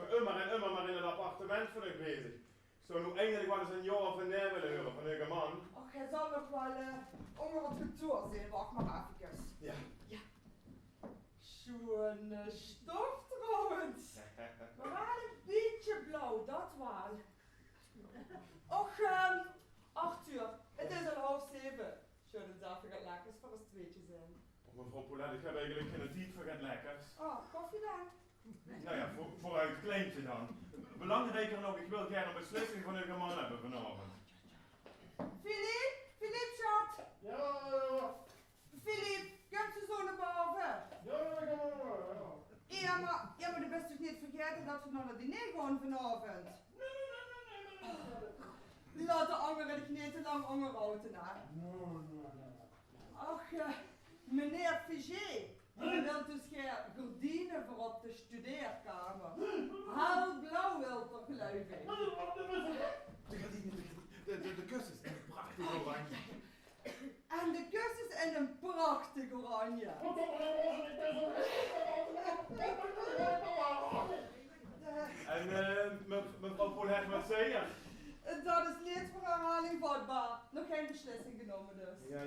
toch immer maar in het appartement van u bezig. Ik zou nu eindelijk wel eens een jaar of een neer willen horen van uw man. Ach, hij zal nog wel onder het kantoor zijn, wacht maar even. Ja. Ja. Zo'n stof trouwens. Maar een beetje blauw, dat wel. Och, Arthur, het is al 6:30. Zou het zelf wat lekkers voor ons tweetje zijn? Mevrouw Poulet, ik heb eigenlijk geen tijd voor het lekkers. Oh, koffie dan? Nou ja, vooruit kleintje dan. Belangrijker nog, ik wil gerne een beslissing van uw man hebben vanavond. Philippe schat! Ja. Philippe, komt ze zo naar boven? Ja, maar de best toch niet vergeten dat we naar het diner gaan vanavond? Laat de anderen niet te lang onderhouden, hè? Ach, meneer Figé, je wilt dus geen gordijnen voor op de studeerkamer. Blauw wilt toch, geloof ik? De kussens en prachtig oranje. En de kussens in een prachtig oranje. En mevrouw Poulet, wat zei je? Dat is leed voor herhaling vatbaar. Nog geen beslissing genomen dus. Ja.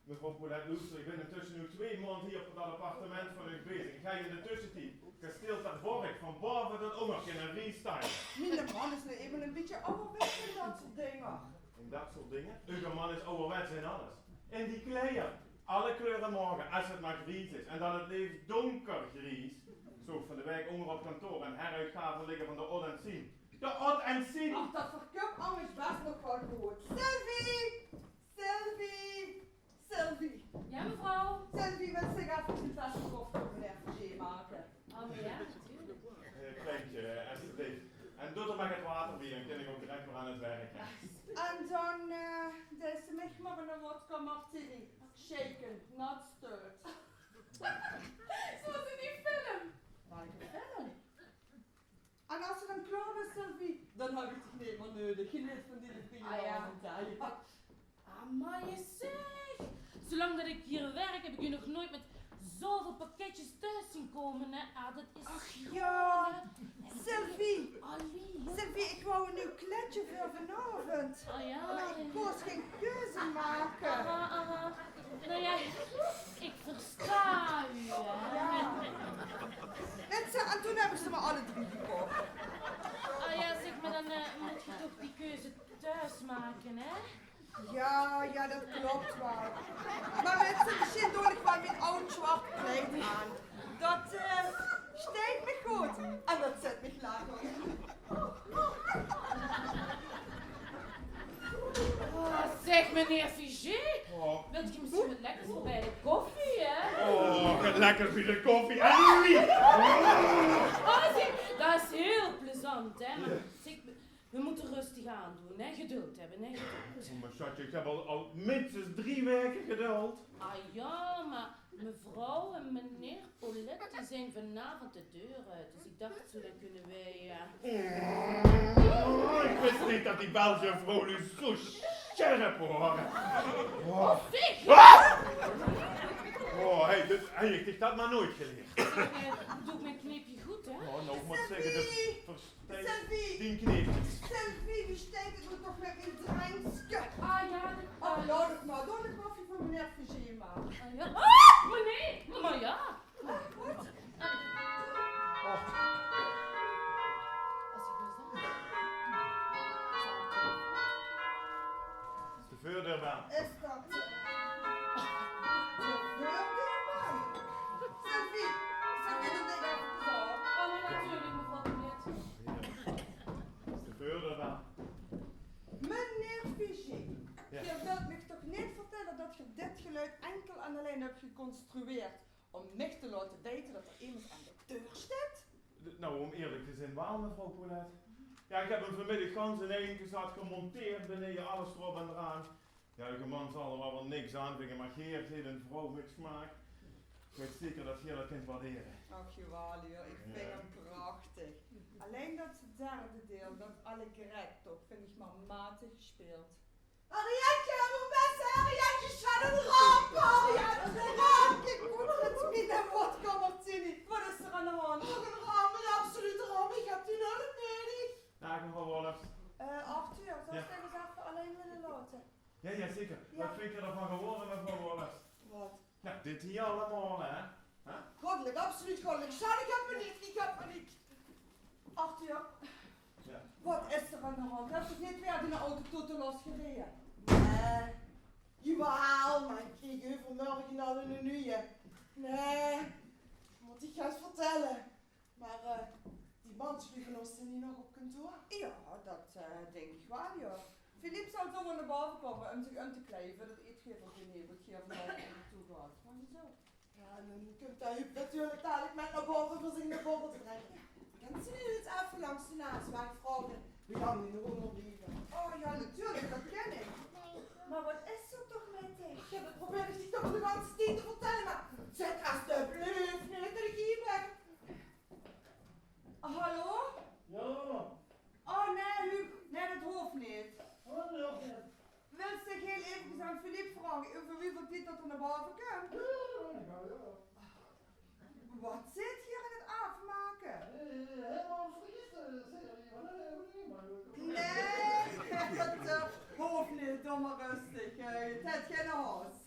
Mevrouw Poulet, luister, ik ben intussen nu 2 maanden hier op dat appartement van u bezig. Ik ga je in de tussentijd gesteeld dat vork van boven tot onder in een riestijn. Mijn man is nu even een beetje ouderwets in dat soort dingen. En dat soort dingen? Uw man is ouderwets in alles. In die kleren. Alle kleuren morgen, als het maar grijs is. En dan het liefst donkergrijs. Zo van de wijk onder op kantoor en heruitgaven liggen van de odd en zien. De odd en zien! Ach, dat verkup anders best nog wel goed. Sylvie! Ja, mevrouw? Sylvie wil zich even een fles koffie voor meneer Figé maken. Oh ja, natuurlijk. Kleintje, alsjeblieft. En doe er maar het water bij, dan kan ik ook direct weer aan het werk. En dan deze mich maar een vodka martini. Shaken, not stirred. Zoals in die film. Welke film? En als ze dan klaar is, Sylvie, dan heb ik het niet meer nodig. Geniet van die vrienden. Maar je zeg, zolang dat ik hier werk heb ik je nog nooit met zoveel pakketjes thuis zien komen, hè. Ah, dat is Ach ja, Sylvie, Ali. Sylvie, ik wou een nieuw kletje voor vanavond. Oh ja. Maar ik koos geen keuze maken. Aha. Nou ja, ik versta u, hè. Ja. Net zo, en toen hebben ze me alle 3 gekocht. Ah ja, zeg maar, dan moet je toch die keuze thuis maken, hè. Ja, dat klopt wel. Maar mensen, misschien doe ik wel mijn oud zwart kleed aan. Dat steekt me goed. En dat zet me lekker. Oh, zeg meneer Figé, Oh. wilt je misschien wat lekkers voor bij de koffie, hè? Oh, lekker bij de koffie. En wie? Oh, zeg, dat is heel plezant, hè? Maar zeg, we moeten rustig aandoen, hè? Geduld hebben, hè? Geduld. Oh, maar schatje, ik heb al minstens 3 weken geduld. Ah ja, maar mevrouw en meneer Poulet die zijn vanavond de deur uit, dus ik dacht zo dan kunnen wij... Oh, ik wist niet dat die Belgische vrouw nu zo scherp horen. Oh, Zeg! oh hey, ik had maar nooit geleerd. Doe ik mijn kneepje goed, hè? Oh, nou, ik moet zeggen, de versteekt Sylvie, 10 kneepjes. Sylvie, wie steekt het me toch met een drankje? Ah ja, Oh, laat het maar. Doe de koffie voor meneer Figé maar. Ah, ja. Ah, maar nee, maar ja. Wat? De voordeurbaan. Is dat de voordeurbaan? Sylvie, zet je dat ding even zo? Oh, maar natuurlijk, mevrouw Poulet. De voordeurbaan. Meneer Figé, Ja. je wilt me toch niet vertellen dat je dit geluid enkel en alleen hebt geconstrueerd om mij te laten weten dat er iemand aan de deur staat? Nou, om eerlijk te zijn, wel, mevrouw Poulet. Ja, ik heb hem vanmiddag gans in één gezet gemonteerd beneden alles erop en eraan. Ja, de man zal er wel niks aan vinden, maar Geert heeft een vrouw met smaak. Ik weet zeker dat Geert dat kind waarderen. Ach jawel, ik vind hem prachtig. Alleen dat derde deel, dat allegretto, vind ik maar matig gespeeld. Arietje, mijn beste Arietje, schat een ramp! Arietje, een ramp! Ik moet het niet en vodka martini. Wat is er aan de hand? Nog een ramp, een absolute ramp. Ik heb Ja, zeker. Ja. Wat vind je ervan geworden, mevrouw Wallace? Wat? Nou, dit hier allemaal, hè? Goddelijk, absoluut goddelijk. Sorry, ik heb me niet. Arthur. Ja. Wat is er aan de hand? Heb je niet weer in de auto tot de los gereden? Nee. Jawel, maar ik kreeg vanmorgen al in een uur. Nee. Moet ik gaan vertellen. Maar die man van ons zijn niet nog op kantoor? Ja, dat denk ik wel, ja. Philippe zal zo naar boven komen om zich te kleven. Dat eetgever diner wat hier vanavond naartoe gaat. Maar zo. Ja, en dan komt hij natuurlijk dadelijk met naar boven voor zich naar boven te brengen. Kent ze niet het even langs de naastweg vragen wie lang in de honger blijven? Oh ja, natuurlijk, dat ken ik. Maar wat is er toch met dich? Ja, dat probeer ik niet toch de ganse tijd te vertellen, maar zet alsjeblieft niet dat ik hier ben. Hallo? Ja, Oh nee, Huub, nee, dat hoeft niet. wat nog net? Wil zich heel even aan Philippe vragen over hoeveel tijd dat er naar boven komt? Wat zit hier in het afmaken? Helemaal vergeten, zeg je van Nee, dat hoeft niet, doe maar rustig. Het heeft geen haast.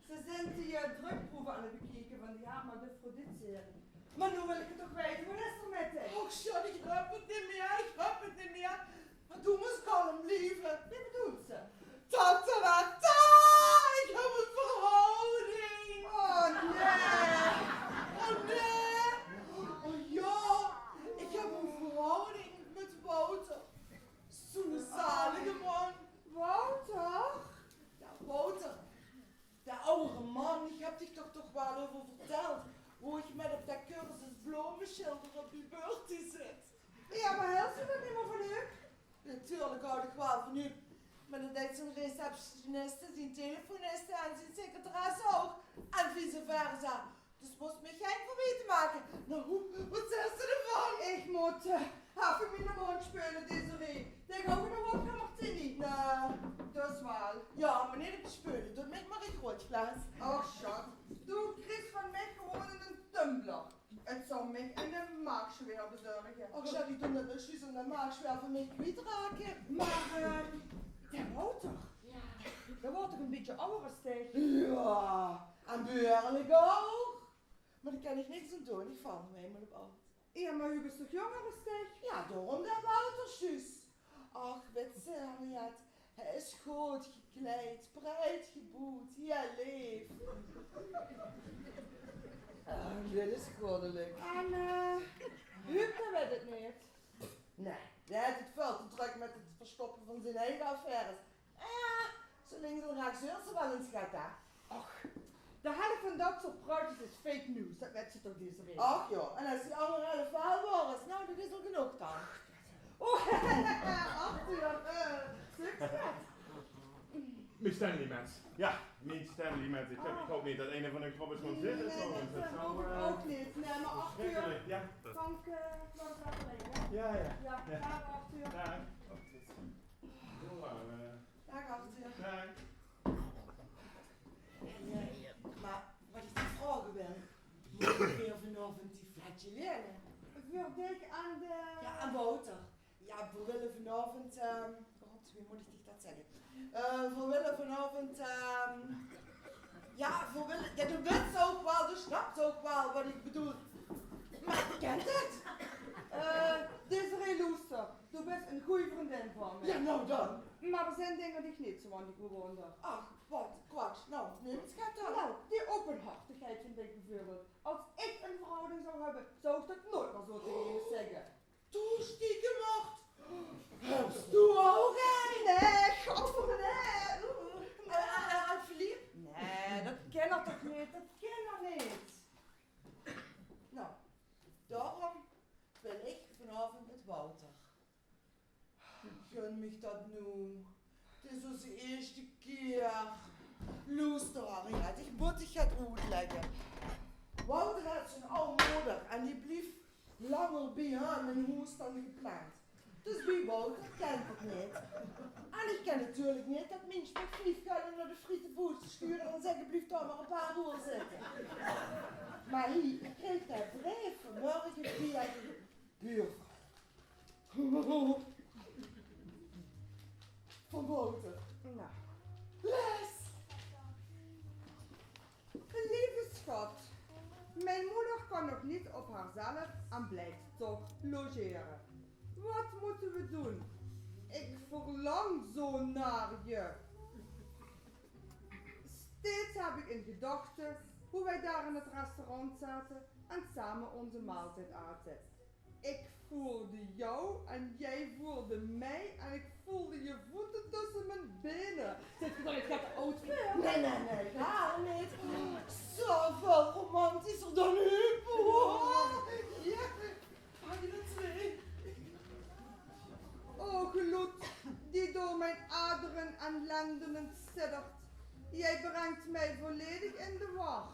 Ze zijn die drukproeven aan het bekijken van die Herman de Frodit-serie. Maar nu wil ik het toch weten, wat is er met dich? Oh, shit, ik heb het niet meer, Maar doe maar eens kalm blijven. Wie bedoelt ze? Tata, ik heb een verhouding. Oh nee. Oh nee. Oh ja, ik heb een verhouding met Wouter. Zo'n zalige man. Wouter? Ja, Wouter. De oude man, ik heb dich toch wel over verteld. Hoe ik met op dat cursus bloemenschilder op die beurtie zit. Ja, maar helpt ze dat niet meer van u? Natuurlijk houd ik wel van u. Maar dat deed zijn receptioniste, zijn telefoniste en zijn secretaresse ook. En vice versa. Dus moest me geen verweten maken. Nou, wat zegt ze ervan? Ik moet even mijn mond spelen, Desiree. Tegenover de vodka martini. Nou, dat is wel. Ja, maar niet op de spelen. Doe mij maar een groot glas. Oh, schat. Doe Chris van mij gewoon in een tumbler. Het zou mij in de maagzweer bezorgen. Oh, schat, ik doe dat precies in de maagzweer van mij kwijtraken. Maar, de Wouter. Ja. Dat wordt toch een beetje ouder steeg? Ja, en behoorlijk ook. Maar daar kan ik niks aan doen, ik val me helemaal op oud. Ja, maar u is toch jonger steeg? Ja, daarom dat Woutersjes. Ach, weet ze, Henriette, hij is goed gekleed, breed geboet, heel lief. Dit is goddelijk. En, Huub, dat weet het niet. Nee, hij heeft het veel te druk met het verstoppen van zijn eigen affaires. Ja, zo links en rechts hoort ze wel eens gaat daar. Ach, de helft van dat soort praatjes is fake news, dat weet je toch deze reden. Ach joh, en als die andere helft waar was, nou dat is al genoeg dan. Oh, Arthur, succes. Mijn Stanley Mets. Ja, mijn Stanley Mets. Ik hoop niet dat een of andere groep is gaan zitten. Nee, dat hoop ik ook niet. Nee, maar Arthur, Schrikkelijk, ja. Frank, was er alleen, Ja. Ja, daar Arthur. Ja. Dag Arthur. Ja. Maar wat ik te vragen wil, moet ik weer vanavond die flatje leren? Voor dik aan de... Ja, aan Wouter. Ja, we willen vanavond, God, wie moet ik dat zeggen? We willen vanavond, ja, we willen, ja, de weet ook wel, de snapt ook wel wat ik bedoel. Maar je kent het. Desiree Loester, du bent een goede vriendin van me. Ja, nou dan. Maar er zijn dingen die ik niet zo aan die gewoonte. Ach, wat, kwats. Nou, neem het schat dan. Nou, die openhartigheid vind ik bijvoorbeeld. Als ik een verhouding zou hebben, zou ik dat nooit meer zo tegen je zeggen. Doe stiekem macht. Hebst du ook een? Nee, godver nee. En Philippe? Nee, dat ken ik toch niet, dat ken ik niet. Nou, daarom wil ik vanavond met Wouter. Gun mich dat nu. Het is onze eerste keer. Luister, Henriette, ik moet het gaan uitleggen. Wouter had zijn oude moeder en die bleef langer bij hem in huis dan gepland. Dus wie Wouter kent het niet. En ik ken natuurlijk niet dat mensen met vliegtuigen naar de frietenboot sturen en zeggen blijf daar maar een paar uur zitten. Maar hier kreeg hij brief vanmorgen via de buurvrouw. Van Wouter. Nou, zelf en blijft toch logeren. Wat moeten we doen? Ik verlang zo naar je. Steeds heb ik in gedachten hoe wij daar in het restaurant zaten en samen onze maaltijd aten. Ik voelde jou en jij voelde mij en ik voelde je voeten tussen mijn benen. Zit je dan het gekke oud Nee, haar niet. Zoveel romantischer dan u. Ja, had je dat twee? O gloed, die door mijn aderen en lendenen siddert. Jij brengt mij volledig in de war.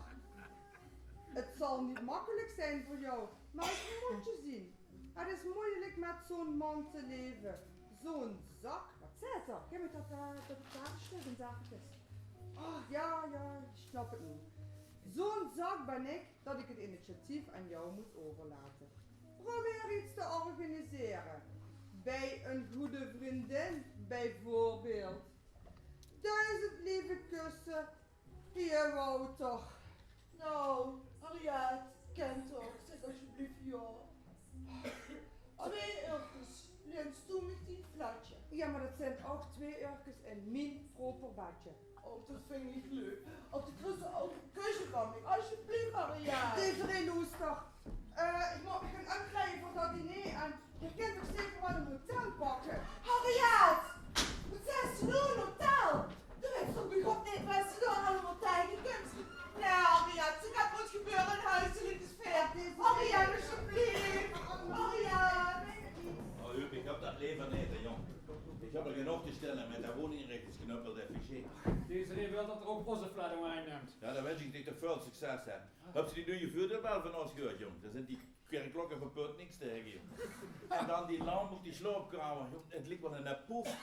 Het zal niet makkelijk zijn voor jou, maar ik moet je zien. Het is moeilijk met zo'n man te leven. Zo'n zak. Wat zei het dan? Geef me dat kaartje en zeg het eens. Oh ja, ik snap het nu. Zo'n zak ben ik dat ik het initiatief aan jou moet overlaten. Probeer iets te organiseren. Bij een goede vriendin bijvoorbeeld. 1000 lieve kussen. Je wou toch. Nou, Harriet, kent toch, zeg alsjeblieft ja. Alleen ergens, lens toe met die flatje. Ja, maar dat zijn ook 2 uurtjes in mijn proper badje. Oh, dat vind ik leuk. Op de kussen ook een kusje van me, alsjeblieft Harriet. Deze Loester. Ik moet me gaan aankrijgen voor dat diner en je kunt toch zeker wel een hotel pakken. Harriet! Wat zijn ze nu een hotel? Du weet toch begot niet wat ze daar allemaal tegen kunt. Nee Harriet, ze gaat wat gebeuren in huiselijke sfeer. Harriet, alsjeblieft. Harriet. Oh, Huub, ik heb dat leven niet, hè, jong. Ik heb er genoeg te stellen met dat woninginrichtingsknuppel efficiënt. Deze heer wil dat er ook onze flat aanneemt. Ja, dan wens ik dat veel succes hè. Heb je die nieuwe vuurdeurbel van ons gehoord, jong? Daar zijn die kerkklokken verput niks tegen, jong. En dan die lamp op die sloopkamer, jong. Het lijkt wel een poef.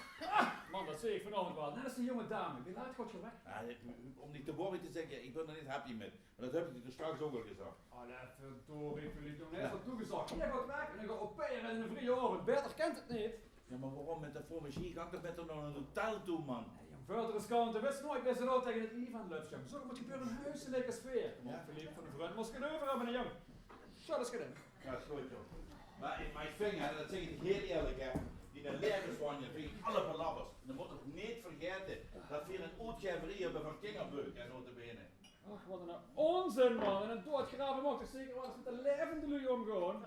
Man, dat zie ik vanochtend wel. Net als die jonge dame. Die laat God je weg. Ja, om niet te worry te zeggen, ik ben er niet happy mee. Maar dat heb ik er straks ook al gezegd. Allee, verdorie, Philippe, jongen. Hij is al toegezegd. Jij gaat weg en dan gaat operen in een vrije oven. Beter kent het niet. Ja, maar waarom met dat voor machine? Ga ik toch met er naar een hotel toe, man? Hey, jong, verder is kant. Wist nooit bij zijn rood tegen het Ivan Lufje. Zorg moet gebeuren een huiselijke sfeer. Kom op, Ja. Philippe, van de vriend moest geen over hebben, hè, jong. Zo, dat is gedaan. Ja, dat is goed, jong. Maar in mijn vinger, dat zeg ik heel eerlijk, hè. Die een leergerswanje vind ik alle belabbers. Dan moet ik niet vergeten dat we een uitgeverij hebben van Kingerbeuk en zo te benen. Ach, wat een onzin, man. En een doodgraven mocht ik zeker wel eens met de levende lui omgaan.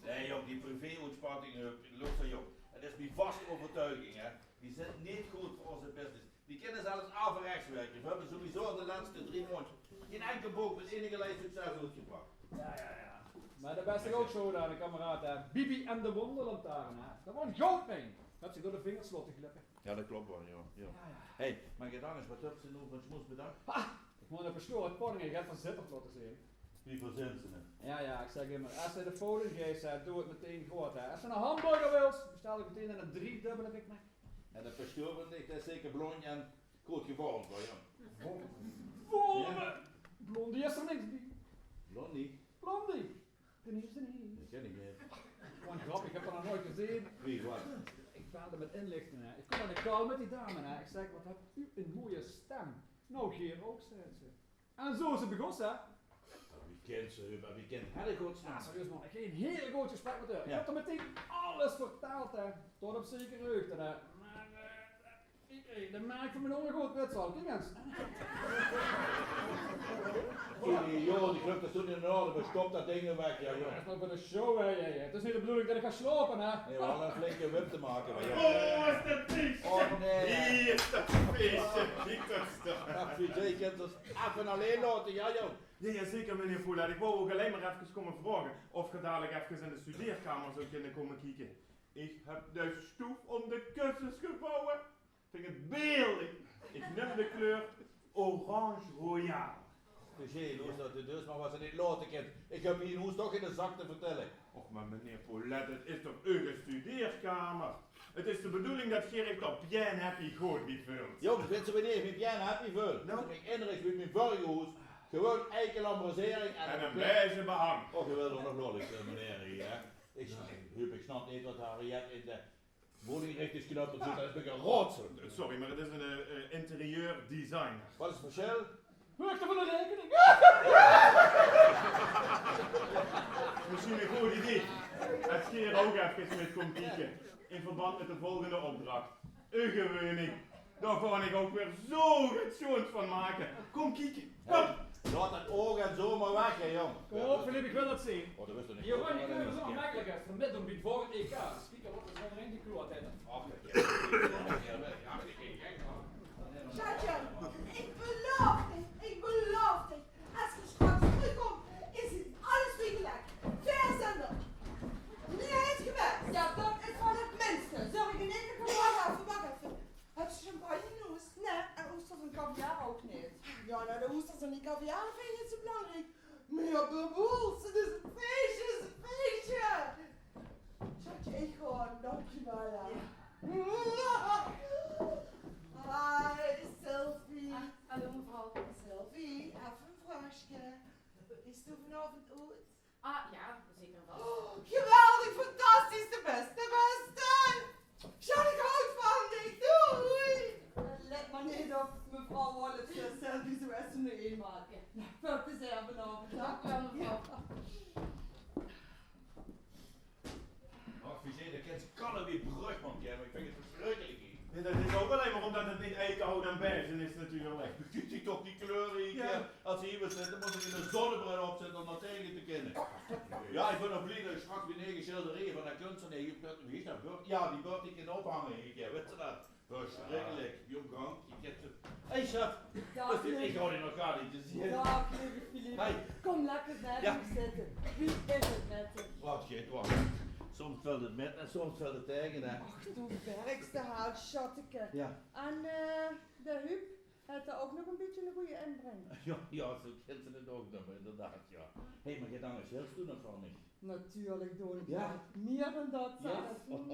Nee, joh, die privé-uitspattingen, luister, joh. Het is mijn vaste overtuiging, hè. Die zijn niet goed voor onze business. Die kennen zelfs averechts werken. We hebben sowieso de laatste 3 maanden geen enkel boek met enige succes uitgebracht. Ja. Maar dat beste ook zo daar, de kameraad, hè. Bibi en de wonderlantaarn, hè. Dat was een goudmijn. Dat zich door de vingers sloten glippen. Ja, dat klopt wel, joh. Ja. Hey, mag je dan eens wat heb ze nu van smoes bedankt? Ik moet op een stoel het podding, ik heb van zitterd laten zien. Wie verzint ze het? Ja, ik zeg immer, als hij de folie geeft, doe het meteen goed, hè. Als je een hamburger wilt, bestel ik meteen een 3-dubbele Big Mac. En de pastoor, dat is zeker blond en goed gevormd, hoor, joh. Vormen! Blondie is er niks bij. Blondie? Blondie! Denise. Dat ken ik niet. Gewoon grappig, ik heb haar nog nooit gezien. Wie, wat? Ik belde met inlichtingen, hè. Ik kom aan de call met die dame, hè. Ik zeg, wat hebt u een mooie stem. Nou, Geer ook, zei ze. En zo is het begonnen, hè. Wie kent ze, maar wie kent haar goed Ja, staan? serieus man, ik heb een heel goed gesprek met haar. Ik Ja. heb haar meteen alles verteld, hè. Tot op zekere heugde, hè. Maar, ik kreeg de merk van mijn ondergoed met zal. Kijk eens. Joh, die club dat toen in orde, maar stop dat ding er weg, ja, Dat joh. is nog voor de show, hè. Het is niet de bedoeling dat ik ga slopen, hè. Nee, we hadden een flinke wip te maken, maar joh. Oh, is dat feestje? Oh nee. Hier is dat feestje, Victor. Ach, je kent ons even alleen laten, ja joh. Ja, zeker meneer Voelaar. Ik wou ook alleen maar even komen vragen of je dadelijk even in de studeerkamer zou kunnen komen kijken. Ik heb de stoep om de kussens gevouwen. Vind het beeldig. Ik neem de kleur orange royaal. Dus je, hoe is dat de dus, maar was het niet laten, kind. Ik heb hier hoest toch in de zak te vertellen. Och, maar meneer Paulet, het is toch uw studeerkamer? Het is de bedoeling dat Gerrit op bien happy goed bevult. Jongens, weet je wanneer ik jij happy veel? Nou? Ik inricht met mijn vorige hoes. Gewoon eikenlambrasering En een beige behang. Oh, je wil er nog nodig, meneer hier, hè? Ik snap niet wat Harriet in de woninginrichtingsknop doet, dat is een beetje een rotzooi. Sorry, maar het is een interieur designer. Wat is het verschil? Hoogte van de rekening. Misschien een goed idee. Het scheer ook even met komt kijken. In verband met de volgende opdracht. Een geweuning. Daar kan ik ook weer zo het schoons van maken. Kom kijken. Kom. Laat het oog en zo maar weg, hè, jong. Kom op, Filip, ik wil dat zien. Oh, dat wist ik niet. Je wordt niet kunnen zo makkelijk uit. Vermiddelen biedt voor het EK. Kijk wat er van die kloot heeft. Ach, Schatje, ik beloof je. Als je straks terugkomt, is het alles weer gelijk. Verzender. Niet gewerkt. Ja, dat is wel het minste. Zorg in één keer wacht even. Heb je champagne nieuws? Nee, en oesters en caviar ook niet. Ja, nou de oesters en die caviar vind je niet zo belangrijk. Meer bewoels, het is een feestje, het is een feestje. Schatje, ik gewoon, dankjewel. Ja. Hi, Sylvie. Hallo mevrouw. Sylvie, even een vraagje. Is er vanavond uit? Ah, ja, zeker wel. Oh, geweldig, fantastisch, de beste. Schat, ik houd van dich, doei. Let maar niet op, mevrouw Wallace, Sylvie, zo is ze nu eenmaal. Nou, veel plezier vanavond, hè? Dank u wel, mevrouw. ach, Vizé, dat kent ze kallen weer brug, man, Kim. Ik vind het verschrikkelijk hier. Ja, dat is ook alleen maar omdat het niet eikenhout en bergen is natuurlijk. Je ziet toch die kleuren hier, Ja. als ze hier weer zitten, moet ik in een zonnebril opzetten om dat tegen te kennen. Ja, ik ben nog blij dat ik straks weer 9 schilderijen van dat kunstenaar, wie is dat, Burt? Ja, die Burt die kan ophangen hier, weet je dat? Verschrikkelijk, jonggang, je kent het. Hé, schat, ik hou die nog gar niet te zien. Dag, lieve Filip. Hey. Kom lekker bij Ja. me zitten. Wie is het met je? Wacht, shit, wacht. Soms valt het met en soms valt het tegen, hè. Ach, du werkste hout, schatteke. Ja. En de Huub heeft er ook nog een beetje een goede inbreng. Ja, zo kent ze het ook nog, inderdaad, ja. Hé, maar je dan een zelfs doen nog van me. Natuurlijk doe ik Ja. dat. Meer dan dat Ja? zelfs.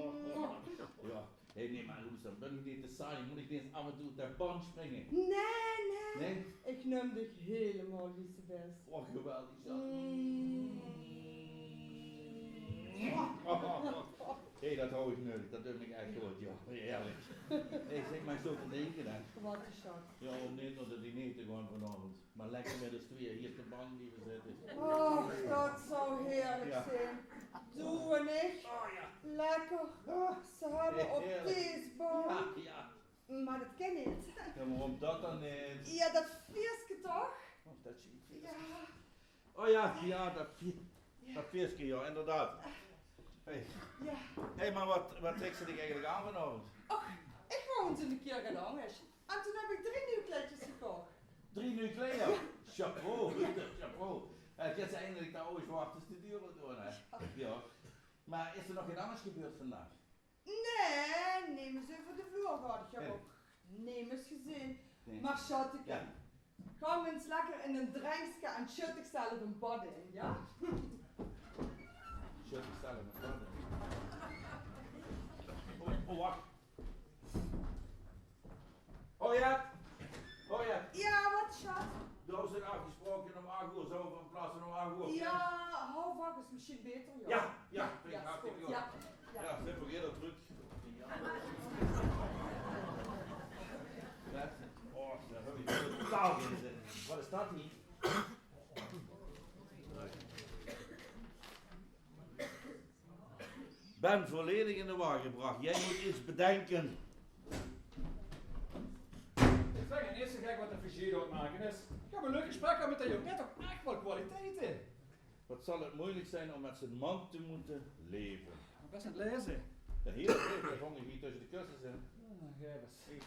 Ja. Hé, nee, maar Loes, dan ben ik niet te saai. Moet ik niet eens af en toe ter band springen? Nee. Nee? Ik neem dich helemaal niet zo best. Oh, geweldig, zo. Hé, dat hou ik nodig. Dat doe ik echt goed, ja. Heerlijk. Hé, zeg maar zo te denken, hè. Wat een schat. Ja, om niet naar de diner te gaan vanavond. Maar lekker met de tweeën hier te bank blijven zitten. Oh, dat zou heerlijk Ja. zijn. Doe en ik. Oh ja. Lekker. Ze hebben op Heerlijk. deze bank. Ja. Maar dat ken ik niet. Ja, waarom dat dan niet? Ja, dat vierske toch? Oh, dat zie ik. Ja. Oh ja, dat visje, ja, inderdaad. Hey. Ja. Hé, maar wat trekt ze dich eigenlijk aan vanavond? Ik wou eens een keer gedaan, hè. En toen heb ik 3 nieuwe kleedjes gekocht. 3 nieuwe kleren? Chapeau, chapeau. Ik heb ze eindelijk de oude zwarte studioren doen, hè. Ja. Maar is er nog geen anders gebeurd vandaag? Nee, neem eens even de vloer gehad. Ik heb Ja. ook nemers gezien. Nee. Maar schatje, Ja. ga eens lekker in een drankje en shut ik zelf een bad in, ja? Shit, ik sta er met wat. Oh, wacht. Oh ja. Oh ja. Ja, wat schat? Daar zijn afgesproken om 8 uur, zo van plaats van om 8 uur. Ja, halfweg is misschien beter, joh. Ja, vind ik Ja, is hartstikke goed. goed. Ja, ja. Ja, zet vergeet dat terug. Oh, daar heb ik totaal geen zin in. Wat is dat hier? Ben volledig in de war gebracht. Jij moet iets bedenken. Ik vind geen eerste gek wat de Fugee doet maken is. Ik heb een leuk gesprek gehad met dat jongen. Je hebt toch echt wel kwaliteit in. Wat zal het moeilijk zijn om met zijn man te moeten leven? Best aan het lezen. De hele tijd hang ik hier tussen de kussens in. Geef eens.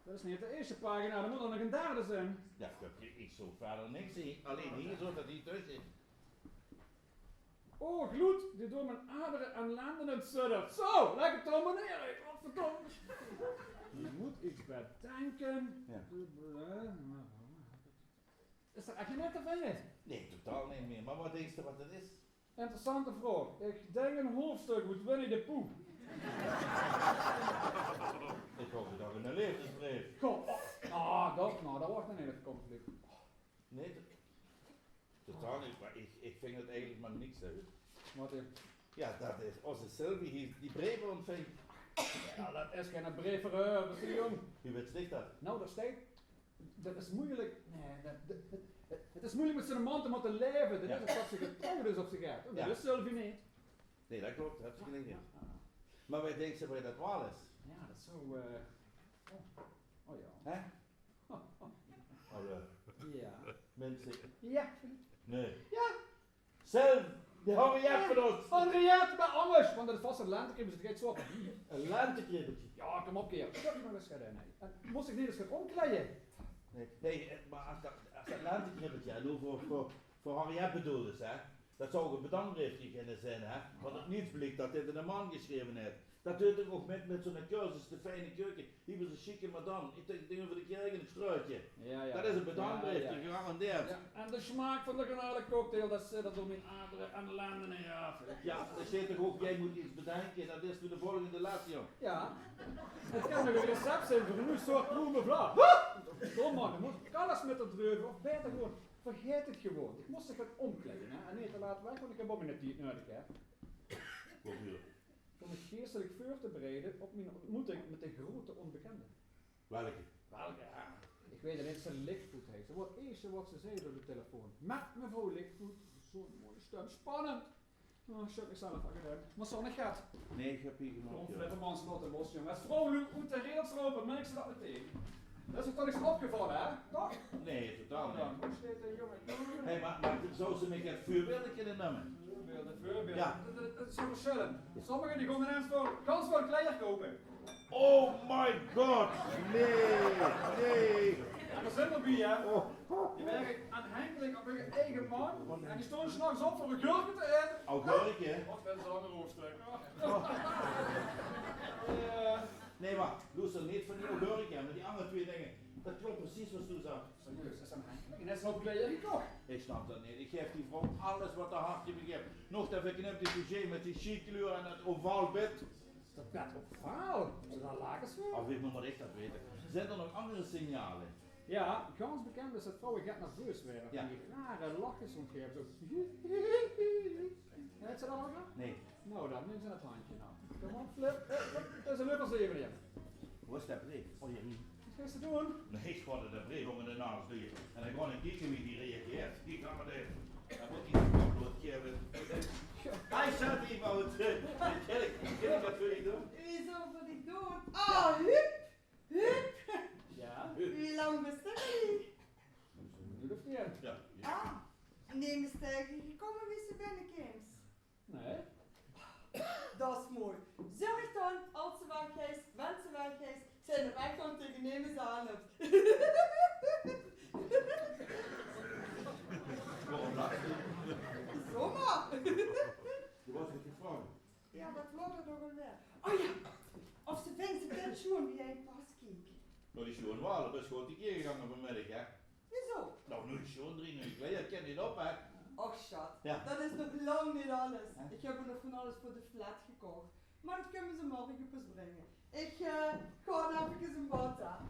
Dat is niet de eerste pagina, er moet er nog een derde zijn. Ja, ik zo verder niks zien. Alleen hier zo dat hier tussen. Oh, gloed, die door mijn aderen en landen het suddert. Zo, lekker tomboneren, wat verdomme. Je moet iets bedenken. Ja. Is er echt niet te vinden? Nee, totaal niet meer. Maar wat denk je wat het is? Interessante vraag. Ik denk een hoofdstuk met Winnie de Pooh. Ik hoop dat we een levensbrief. Kom. Dat wordt een hele conflict. Nee, totaal niet. Maar ik vind het eigenlijk maar niks uit. Wat is? Ja, dat is onze Sylvie, die brieven ontvangt. Ja, dat is geen brief voor haar, dat is jong. Wie weet sticht dat? Nou, dat staat. Dat is moeilijk. Nee, het is moeilijk met zijn man te moeten leven. Dat Ja. is of dat ze getrouwd is of ze gaat. Dat Ja. is Sylvie niet. Nee, dat klopt, dat heb je gelijk in. Ja. Maar wij denken ze bij dat wel is. Ja, dat is zo. Oh ja. Hè? Oh ja. Ja. Mensen. Ja. Nee. Ja. Zelf, die hangen jij van ons. Henriette, maar anders! Want het is vast een lentekribbetje, dus het gaat zo op. Een lentekribbeltje. Ja, kom op, keer. Dat is nog eens gedaan. En moest ik niet eens gaan omkleden? Nee, maar als dat lentekribbeltje, en hoe voor Henriette bedoeld is, hè? Dat zou een bedankbriefje kunnen zijn, hè? Want het niet blijkt dat dit een man geschreven heeft. Dat doet ik ook met zo'n cursus, de fijne keuken. Hier was een chique madame. Ik denk over de kerk in het struitje. Ja, ja. Dat is een bedankbriefje, Ja, ja. gegarandeerd. Ja, en de smaak van de garnale cocktail, dat zit er door mijn aderen en landen en ja. Ja, er staat toch ook, jij moet iets bedenken, dat is voor de volgende les, joh. Ja. Het kan nog een recept zijn voor een nieuw soort bloemen vla. Kom man, je moet alles met het dreugen, of beter gewoon, vergeet het gewoon. Ik moest zich gaan omkleden, hè, en niet te laten weg, want ik heb ook net die het nodig heb. Wat bedoel je? Om me geestelijk voor te bereiden op mijn ontmoeting met de grote onbekende. Welke? Welke? Ja. Ik weet niet, ze Lichtvoet heet. Ze wordt eerste wat ze zei door de telefoon. Met mevrouw Lichtvoet, zo'n mooie stem, spannend. Oh, shit, ik zelf al gedaan. Maar zo niet gaat. Nee, ik heb hier Gewoon genoeg, joh. flippermans laten los, jongen. Als vrouw uit de rails lopen, merk ze dat meteen. Dat is je toch niks opgevallen, hè? Toch? Nee, totaal Dan, niet. hoe steekt de jongen? Hé, maar zou ze me het vuurbeeld kunnen nemen? Voorbeelden. Ja. Dat is zo verschillend. Sommigen die gaan ineens voor kans voor een kleier kopen. Oh my god! Nee! En er zijn er bij, hè? Oh. Die werken aanhankelijk op hun eigen man. En die stonden s'nachts op voor een gurken te eten. Augurkje? Wat wel zo'n ander hoofdstuk. Nee, maar luister niet van die augurkje, maar die andere twee dingen. Dat klopt precies wat ze zegt. Serieus, dat is aanhankelijk. En dat is een kleier gekocht. Ik snap dat niet. Ik geef die vrouw alles wat haar hartje begeeft. Nog dat verknipt die sujet met die chic kleur en het ovaal bed. Is dat net op verhaal? Is dat lakens voor? Al weet nog maar ik dat weten. Zijn er nog andere signalen? Ja, gans bekend is dat vrouwen gaat nerveus werden. Ja. En die rare lachjes omgeven. Zo. Weet ze dat al gedaan? Nee. Nou, dan neem ze het handje nou. Kom op, Flip. Dat is een leuk als even hier. Hoe is dat brief? Oh, hier. Wat ga je doen? Nee, ik word de brief om in de naam te doen. En dan gewoon een kijken wie die reageert. Die kan maar even. Dan moet hij de kop doodgeven. Hij zat hier van het ken ik wat wil je doen? Wie zou voor die doen? Oh, hup! Hup! Ja? Wie lang bestaat die? Nu of niet? Ja. Ah, neem eens tegen gekomen wie ze binnenkent. Nee. Dat is mooi. Zorg dan, als ze weg is, wens ze weg is, zijn er echt gewoon tegen nemen ze aan hebt. Waarom dat? Zomaar. Je was met die vrouw. Ja, wat wordt er toch alweer? Oh ja, of ze vindt ze pensioen wie jij pas kijkt. Nou, die schoon wel, dat is gewoon die keer gegaan vanmiddag, hè? Wieso? Nou, nu is schoon 3 nu. Ik ken niet op, hè? Och schat, Ja. dat is nog lang niet alles. Hè? Ik heb er nog van alles voor de flat gekocht. Maar dat kunnen ze morgen pas brengen. Ik ga even een bad aan.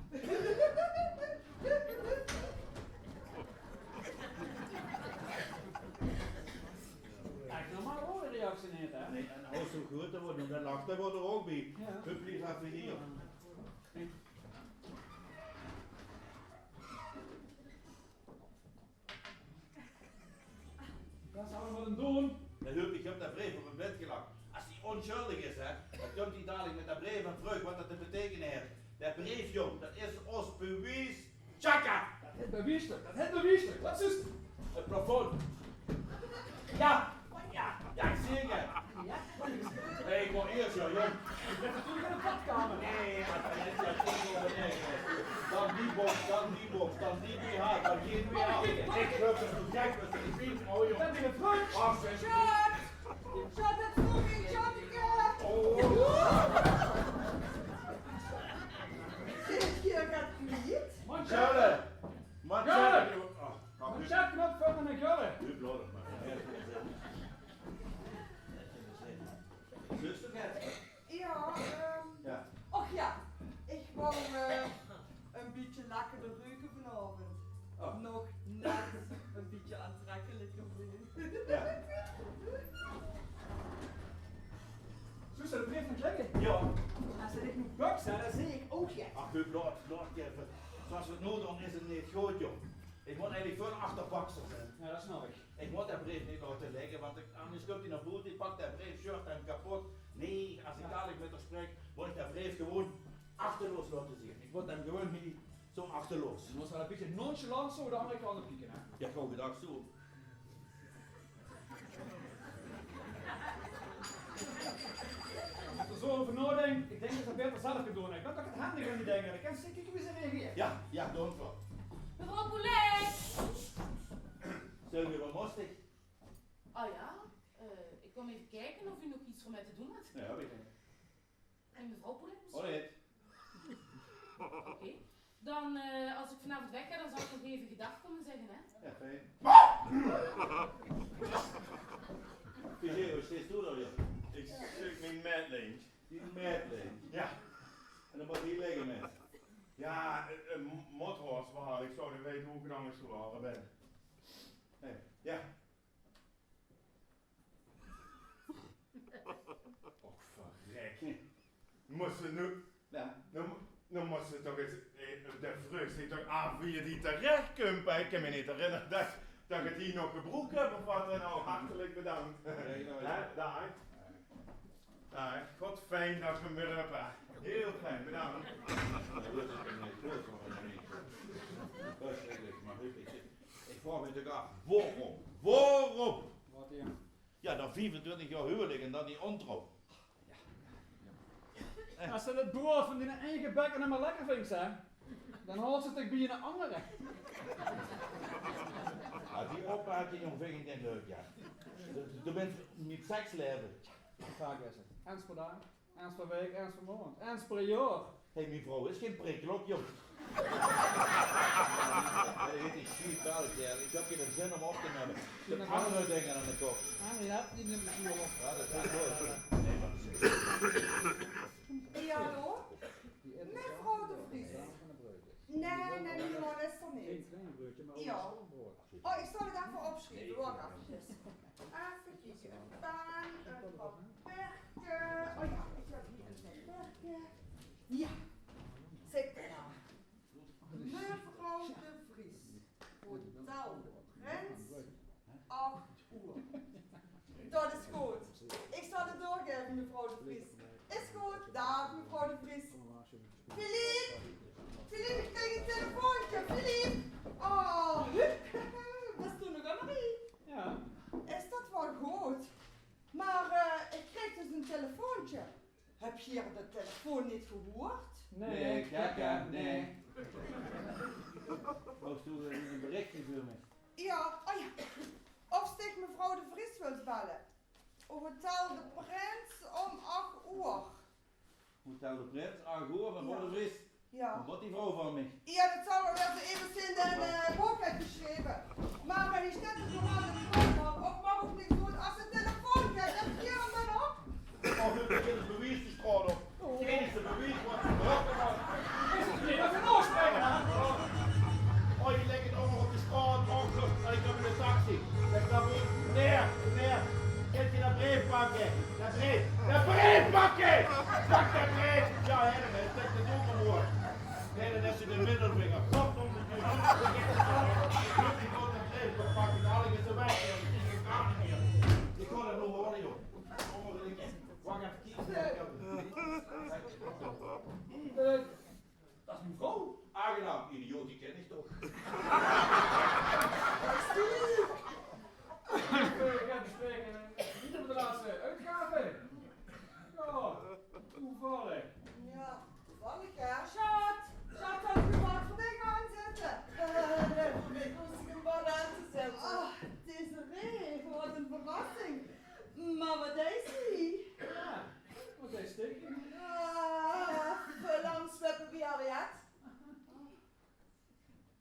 Echt normaal hoor de reactie niet, hè? Nee, en als zo goed te worden, dan lacht hij wordt er ook bij. Ja. Hup, lief even hier. Wat zouden we dan doen? En Hup, ik heb dat brief op mijn bed gelakt. Als die onschuldig is, hè, dan komt hij dadelijk met dat brief en terug wat dat te betekenen heeft. Dat brief, jong, dat is ons bewijs. Tjaka! Dat heeft bewieselijk, dat heeft bewieselijk. Wat is het? Het plafond. Ja! Ja, ik zie je. Ja? Nee, ik word eerst, joh, jong. Ik ben natuurlijk in de badkamer. Nee, maar dat is dat ding over neer. Dan die box, dan die box, dan die BH, dan geen BH. Ik geloof dat het gek was, ik weet het, oh Ik joh. ben weer terug. Wacht eens. Schat! Schat, het is nog een schatje! Dit keer gaat het niet. Charlotte! Charlotte! Oh, Een chatknop van mijn gullen. nu bloot het maar. Zuster, Ja, ja. och ja. Ik wou een beetje lekkerder ruiken vanavond. Oh. Nog net een beetje aantrekkelijker zijn. Ja. Huub, laat even. Zoals we het nu doen is het niet goed, joh. Ik moet eigenlijk veel achterbakser zijn. Ja, dat snap ik. Ik moet dat brief niet laten liggen, want anders komt hij naar buiten, ik pak dat brief, shirt hem kapot. Nee, als ik dadelijk met haar spreek, moet ik dat brief gewoon achterloos laten zien. Ik moet hem gewoon niet zo achterloos. Je moet wel een beetje nonchalant zo de andere kant op kijken, hè. Ja, gewoon gedacht zo. Als er zo over nadenkt, ik denk dat ze beter zelf kunnen doen. Ik ben toch het handig aan die dingen. Ik kan zeker hoe ze reageren. Ja, dank wel. Mevrouw Poulet! Zullen we wat mostig? Oh ja, ik kom even kijken of u nog iets voor mij te doen had. Ja, weet ik. En mevrouw Poulet misschien? Alright. Oké. Dan, als ik vanavond weg ga, dan zal ik nog even gedag komen zeggen, hè? Ja, fijn. Pizé, hoe steeds toe dan weer? Ik zoek mijn medleens. Die medlijn. Ja. En dan moet hier liggen met. Ja, een mothorst waar ik zou niet weten hoe ik dan eens geworden ben. Nee. Ja. Och, verrek. Moest ze nu, Ja. nu moest ze toch eens, de vrucht zit toch aan wie je die terecht kunt. Ik kan me niet herinneren dat ik het hier nog gebroken heb of wat dan ook. Hartelijk bedankt. Hè, daar. Daar. God, fijn dat we hem weer hebben. Heel fijn, bedankt. Ik vraag me natuurlijk af, waarom? Waarom? Wat hier? Ja, dan 25 jaar huwelijk en dan die ontrouw. Als ze het brood van die eigen bekken helemaal lekker vindt, hè, dan haalt ze het bij een andere. Ja, die opmaking jong vind ik niet leuk, ja. Je bent met seks leven. Vaak is het. Eens per dag, eens per week, eens per maand, eens per jaar. Hé, mijn vrouw is geen prikkelop, joh. Dat heet die schiet uit, ja. Ik heb geen zin om op te nemen. Ik heb andere dingen aan de kop. Ah, ja, die neemt het niet op. Ja, dat is goed. Nee, maar Ja, hallo? Mevrouw de Vries. Nee, dat is er niet. Geen klein broodje, maar Ja. ook een brood. Oh, ik zal het even opschrijven. Wacht even. Even kijken. Een paan, een papiertje. Oh ja, ik heb hier een papiertje. Ja. Zit er nou. Mevrouw de Vries. Hotel Rens. 8 uur. Dat is goed. Ik zal het doorgeven, mevrouw de Vries. Is goed. Dag, mevrouw de Vries. Philippe! Philippe, ik krijg een telefoontje. Philippe! Oh, dat is toen nog allemaal niet. Ja. Is dat wel goed? Maar ik kreeg dus een telefoontje. Heb je hier de telefoon niet gehoord? Nee, kaka, nee. Moest u een berichtje voor me? Ja, oh ja. Of steek mevrouw de Vries wilt bellen. Hotel de Prins om 8 uur. Hotel de Prins, Argoor, mevrouw de Vries. Ja. Wat die vrouw van mij? Ja, dat zou wel weer zo even in de boeklet geschreven. Maar die staat er gewoon in de krant. Of mag ook niet doen als een telefoon krijgt. Heb je hem dan op? Oh, dit is het bewijs de straat op. Het enige bewijs wat ze roken was. Is het niet dat we nog spreken, hè? Oh, je legt het ook nog op de straat, ongeluk. En ik heb in de taxi. Ik dacht, meneer, kunt je dat brief pakken? Dat brief pakken! Pak dat brief! Ja, helemaal, dat is het ook omhoog. Nee, dan is het de middelvinger. Klopt om de deur. Ik moet dat brief pakken, dan haal ik het er weg. Dat is het niet meer. Ik kon het nog horen, joh. Wacht even, kijken. Dat is mijn vrouw. Aangenaam, idioot, die ken ik toch. Ik ga bespreken. Niet op de laatste uitgave. Ja, toevallig. Ja, toevallig hè. Schat, had je wat voor dingen aanzetten? Ik moest ik een bad aan te zetten. Oh, Desiree, wat een verrassing. Maar wat is die? Ja, wat is dit? Verlangs met wie al het?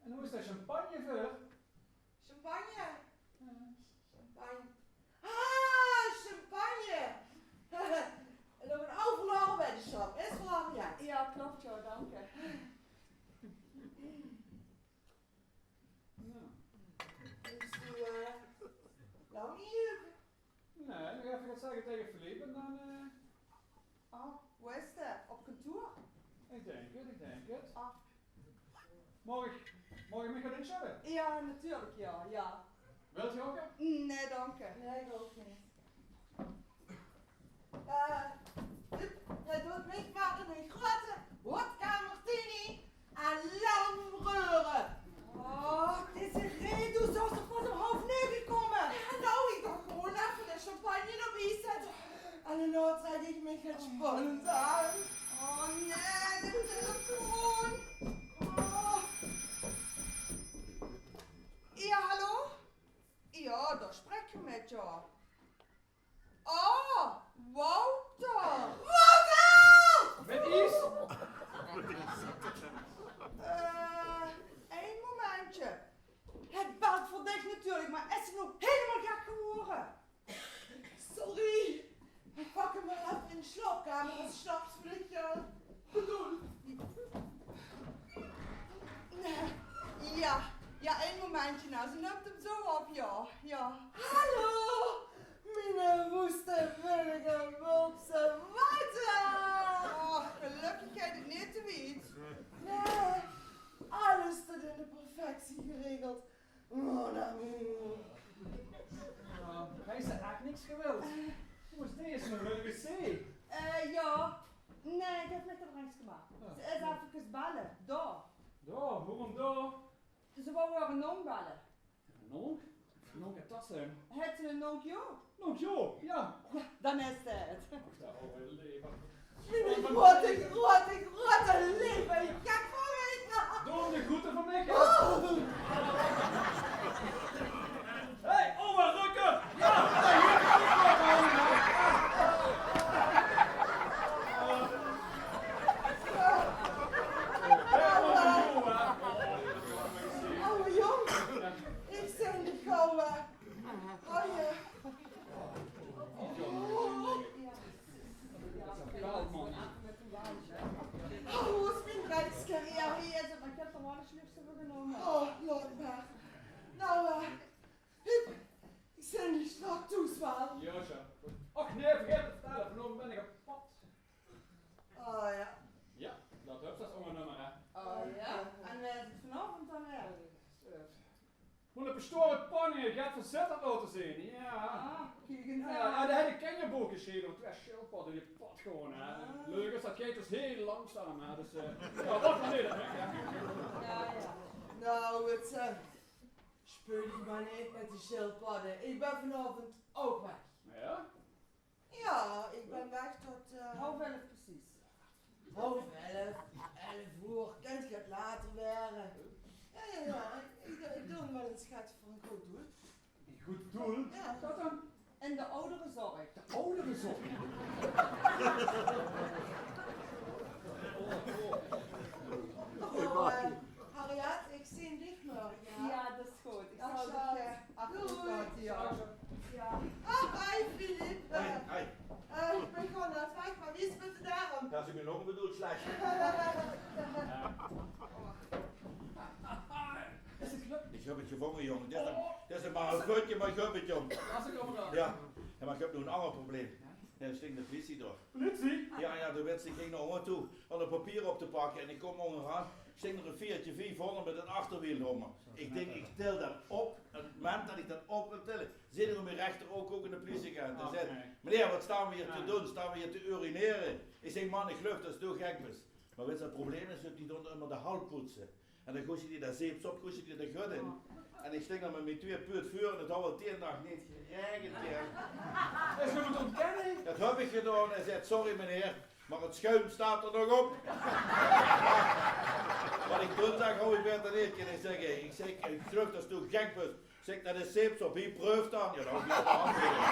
En hoe is dat champagne voor? Champagne. Champagne. Ah, champagne. En nog een overal bij de shop. Is wel ja. Ja, klopt jo, dank je. Nou, Dus lang hier. nee, dan ga ik even wat zeggen tegen Philippe en dan, Oh, hoe is het? Op kantoor? ik denk het. Ah. Mag ik me gaan inzetten? Ja, natuurlijk, ja. Wilt u ook? Nee, dank je. Nee, ik ook niet. Je doet niet maar een grote wodka martini en lamreuren. Oh, deze reden zou toch van zijn hoofd neergekomen? Ja, nou, ik dacht gewoon even de champagne erbij zetten. En dan trek ik me het spannend aan. Oh nee, de telefoon. Oh. Ja, hallo? Ja, daar spreek je met jou. Oh, Wouter. Wouter! Met Is? Één momentje. Het belt voor dich natuurlijk, maar is het nog helemaal gek geworden? Sorry. Ik pak hem wel even in de slaapkamer als s'nachts bedoel. Ja, één momentje nou. Ze neemt hem zo op, ja. Hallo, mijn woeste, willige, wulpse Wouter! Oh, gelukkig jij dit niet te weet. Nee, alles tot in de perfectie geregeld. Mon amour. Hij is er echt niks gewild. Hoe is deze nog naar de wc? Ja. Nee, ik heb net een rechts gemaakt. Ze is even bellen. Daar. Daar, waarom daar? Ze wou weer een non bellen. Nog? Nog een tas zijn. Het ze een non jo? Nog jo, ja. Dan is het. Wacht daar, oh mijn leven. Mijn grote leven. Ik ga voor mij. Doe de groeten van mij. Hey, oma Rukker! Ja! Oude jong, ik zijn de gouden. Oh ja. Oh, is mijn reisje. Ja, hier is het, maar ik heb er wel een slipje voor genomen. Oh, laat maar. Nou, Huub, ik zijn die strak toeswaal. Ja, zo. Och nee, vergeet te vertellen, vanochtend ben ik op pad. Oh ja. Ja, dat is dat nummer hè. Oh ja? En waar is het vanavond dan weer? Moet een bestoren pony, je gaat verzettend laten zien. Ja. Ah, kijk eens Ja, aan. de hele kenjeboek geschreven, want twee schildpadden die pad gewoon hè. Leuk is, dat gaat dus heel langzaam hè, dus ja, wat maar niet, hè. Ja. Nou, het speel ik maar niet met de schildpadden. Ik ben vanavond ook weg. Ja? Ja, ik ben weg tot Half 11 precies. half 11, 11 uur. Kunt je het later werden? Ja. Ik doe hem wel een schat voor een goed doel. Een goed doel? Ja. Wat dan? En de ouderenzorg. De oudere zorg. Harriet, ik zie dich morgen. Ja, dat is goed. Ik Dag, zal schat. het achterlaten, ja. Ja. Hi Filip. Hey, Ik ben gewoon aan het weg, maar wie is met de daarom? dat is ik nog bedoeld slecht. Is het gelukt? Ik heb het gevangen, jongen. Dit is maar een goedje, maar ik heb het, jongen. Als ik kom eraan. Ja, maar ik heb nog een ander probleem. Er stinkt de politie door. Politie? Ja, de wens ging naar onder toe om een papier op te pakken en ik kom onderaan. Sting er een Fiatje 500 met een achterwiel om me. Ik denk, ik til dat op. En op het moment dat ik dat op wil tillen, zit er mijn rechter ook in de politieagent. En zegt, meneer, wat staan we hier te doen? Staan we hier te urineren? Ik zeg, man, ik geloof dat is toch gek is. Maar weet je, het probleem is dat die doen immer de hal poetsen. En dan goes je die daar zeeps op, goes je die de gut in. En ik sting dan met mijn twee puut vuur en het had wel 10 dag niet geregend. Is je moet ontkennen? Dat heb ik gedaan en zei, sorry meneer, maar het schuim staat er nog op. Wat ik toen zag, hou ik beter niet. En ik zeg, ik geloof dat is toch gekbus. Ik zeg, dat is zeeps op, wie proeft dan? Ja, dan heb je het aangegeven.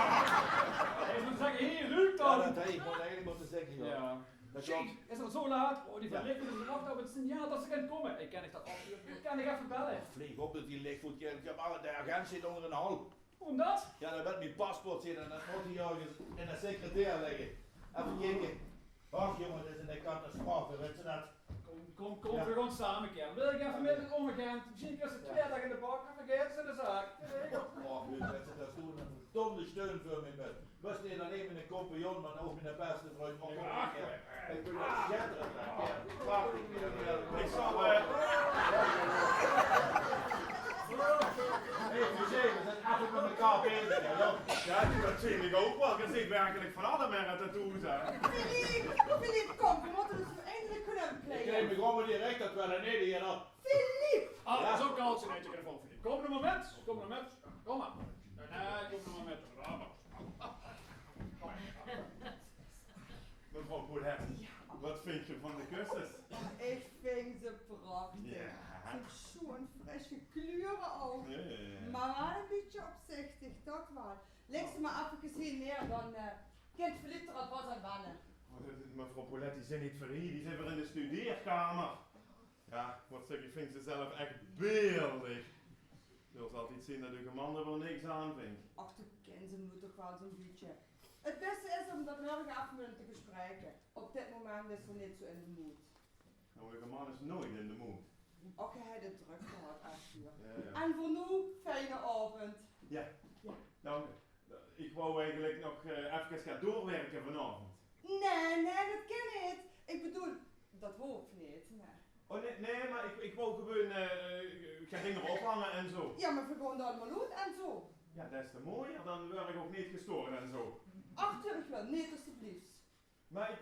Hij moet zeggen, hier, Luc Ja, dan! dat had ik moet eigenlijk moeten zeggen, joh. Ja. Dat Shit, klopt. is het zo laat? Oh, die Ja. verlichting is wacht op het signaal dat ze gaan komen. Ik kan niet dat afsturen. Ik kan niet even bellen. Vlieg op dat die lichtvoet, ik heb alle, de agent zit onder een hal. Waarom dat? Ja, dan werd mijn paspoort zitten en dat moet hij ergens in een secretair liggen. Even kijken. Ach jongen, dit is een catastrofe, weet je dat? Kom, Ja. we gaan samen keer. Wil ik even met het omgaan? Misschien is het 2 dagen in de bak en vergeet ze de zaak. Oh, weet je dat doen? verdomde steun voor mij bent. Was niet alleen mijn compagnon, maar ook mijn beste vriend. Ik ben dat schitterend. Prachtig, Ik zal... we zijn even met elkaar bezig. Ja, dat zie ik ook wel. Je ziet werkelijk van alle merken tattoos uit. Philippe, kom, we moeten dus eindelijk kunnen Ik omkleden. geef me gewoon direct dat we er niet hier nog. Philippe! Ah, dat is ook al zijn eentje telefoon voor die. Kom een moment. Kom maar. Nee, kom een moment. Mevrouw Poulet, wat vind je van de kussens? Ik vind ze prachtig. Ja. Ze zo'n frisse kleuren ook. Maar wel een beetje opzichtig, toch wel. Leg ze maar even gezien neer, dan kent Philippe er alvast aan wennen. Mevrouw Poulet, die zijn niet voor hier, die zijn weer in de studeerkamer. Ja, wat zeg ik, vind ze zelf echt beeldig. Je zult iets zien dat uw man er wel niks aan vindt. Ach, de ken ze nu toch wel zo'n beetje. Het beste is om dat morgen even met hem te bespreken. Op dit moment is ze niet zo in de mood. Nou, uw man is nooit in de mood. Ook hij de druk gehad, Arthur. Ja. En voor nu, fijne avond. Nou, ik wou eigenlijk nog even gaan doorwerken vanavond. Nee, dat kan niet. Ik bedoel, dat hoeft niet. Nee. Oh nee, maar ik wou gewoon gaan dingen ophangen en zo. Ja, maar we gaan dat allemaal uit en zo. Ja, des te mooier, dan word ik ook niet gestoord en zo. Achter ik wel, niet alsjeblieft. Maar ik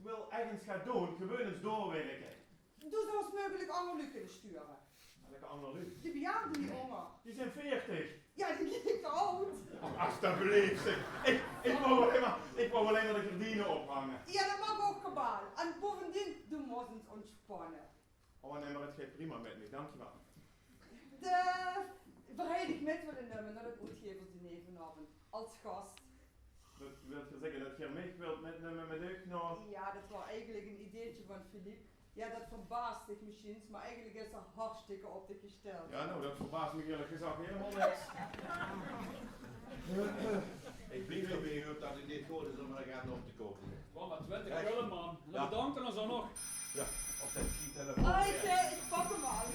wil ergens gaan doen, gewoon eens doorwerken. Doe zoals mogelijk Annelie kunnen sturen. Welke Annelie? Die bejaarden die honger. Die zijn 40. Ja, die ligt oud. Oh, alsjeblieft zeg. Ik wou alleen maar de gardinen ophangen. Ja, dat mag ook kabaal. En bovendien, de moeten ontspannen. Oh nee, maar het gaat prima met me, dankjewel. De vereniging met willen nemen naar het uitgeversdiner vanavond. Als gast. Dat wil je zeggen dat je mee wilt metnemen met u? Nou, Ja, dat was eigenlijk een ideetje van Philippe. Ja, dat verbaast zich misschien, maar eigenlijk is er hartstikke op de gesteld. ja, nou, dat verbaast me eerlijk gezegd helemaal niks. Ik blijf er weer op dat het niet goed is om er gaan op te kopen. Kom maar 20 gulden man. En dan bedankt ons dan nog. Ja, of dat is die telefoon. Ik pak hem al.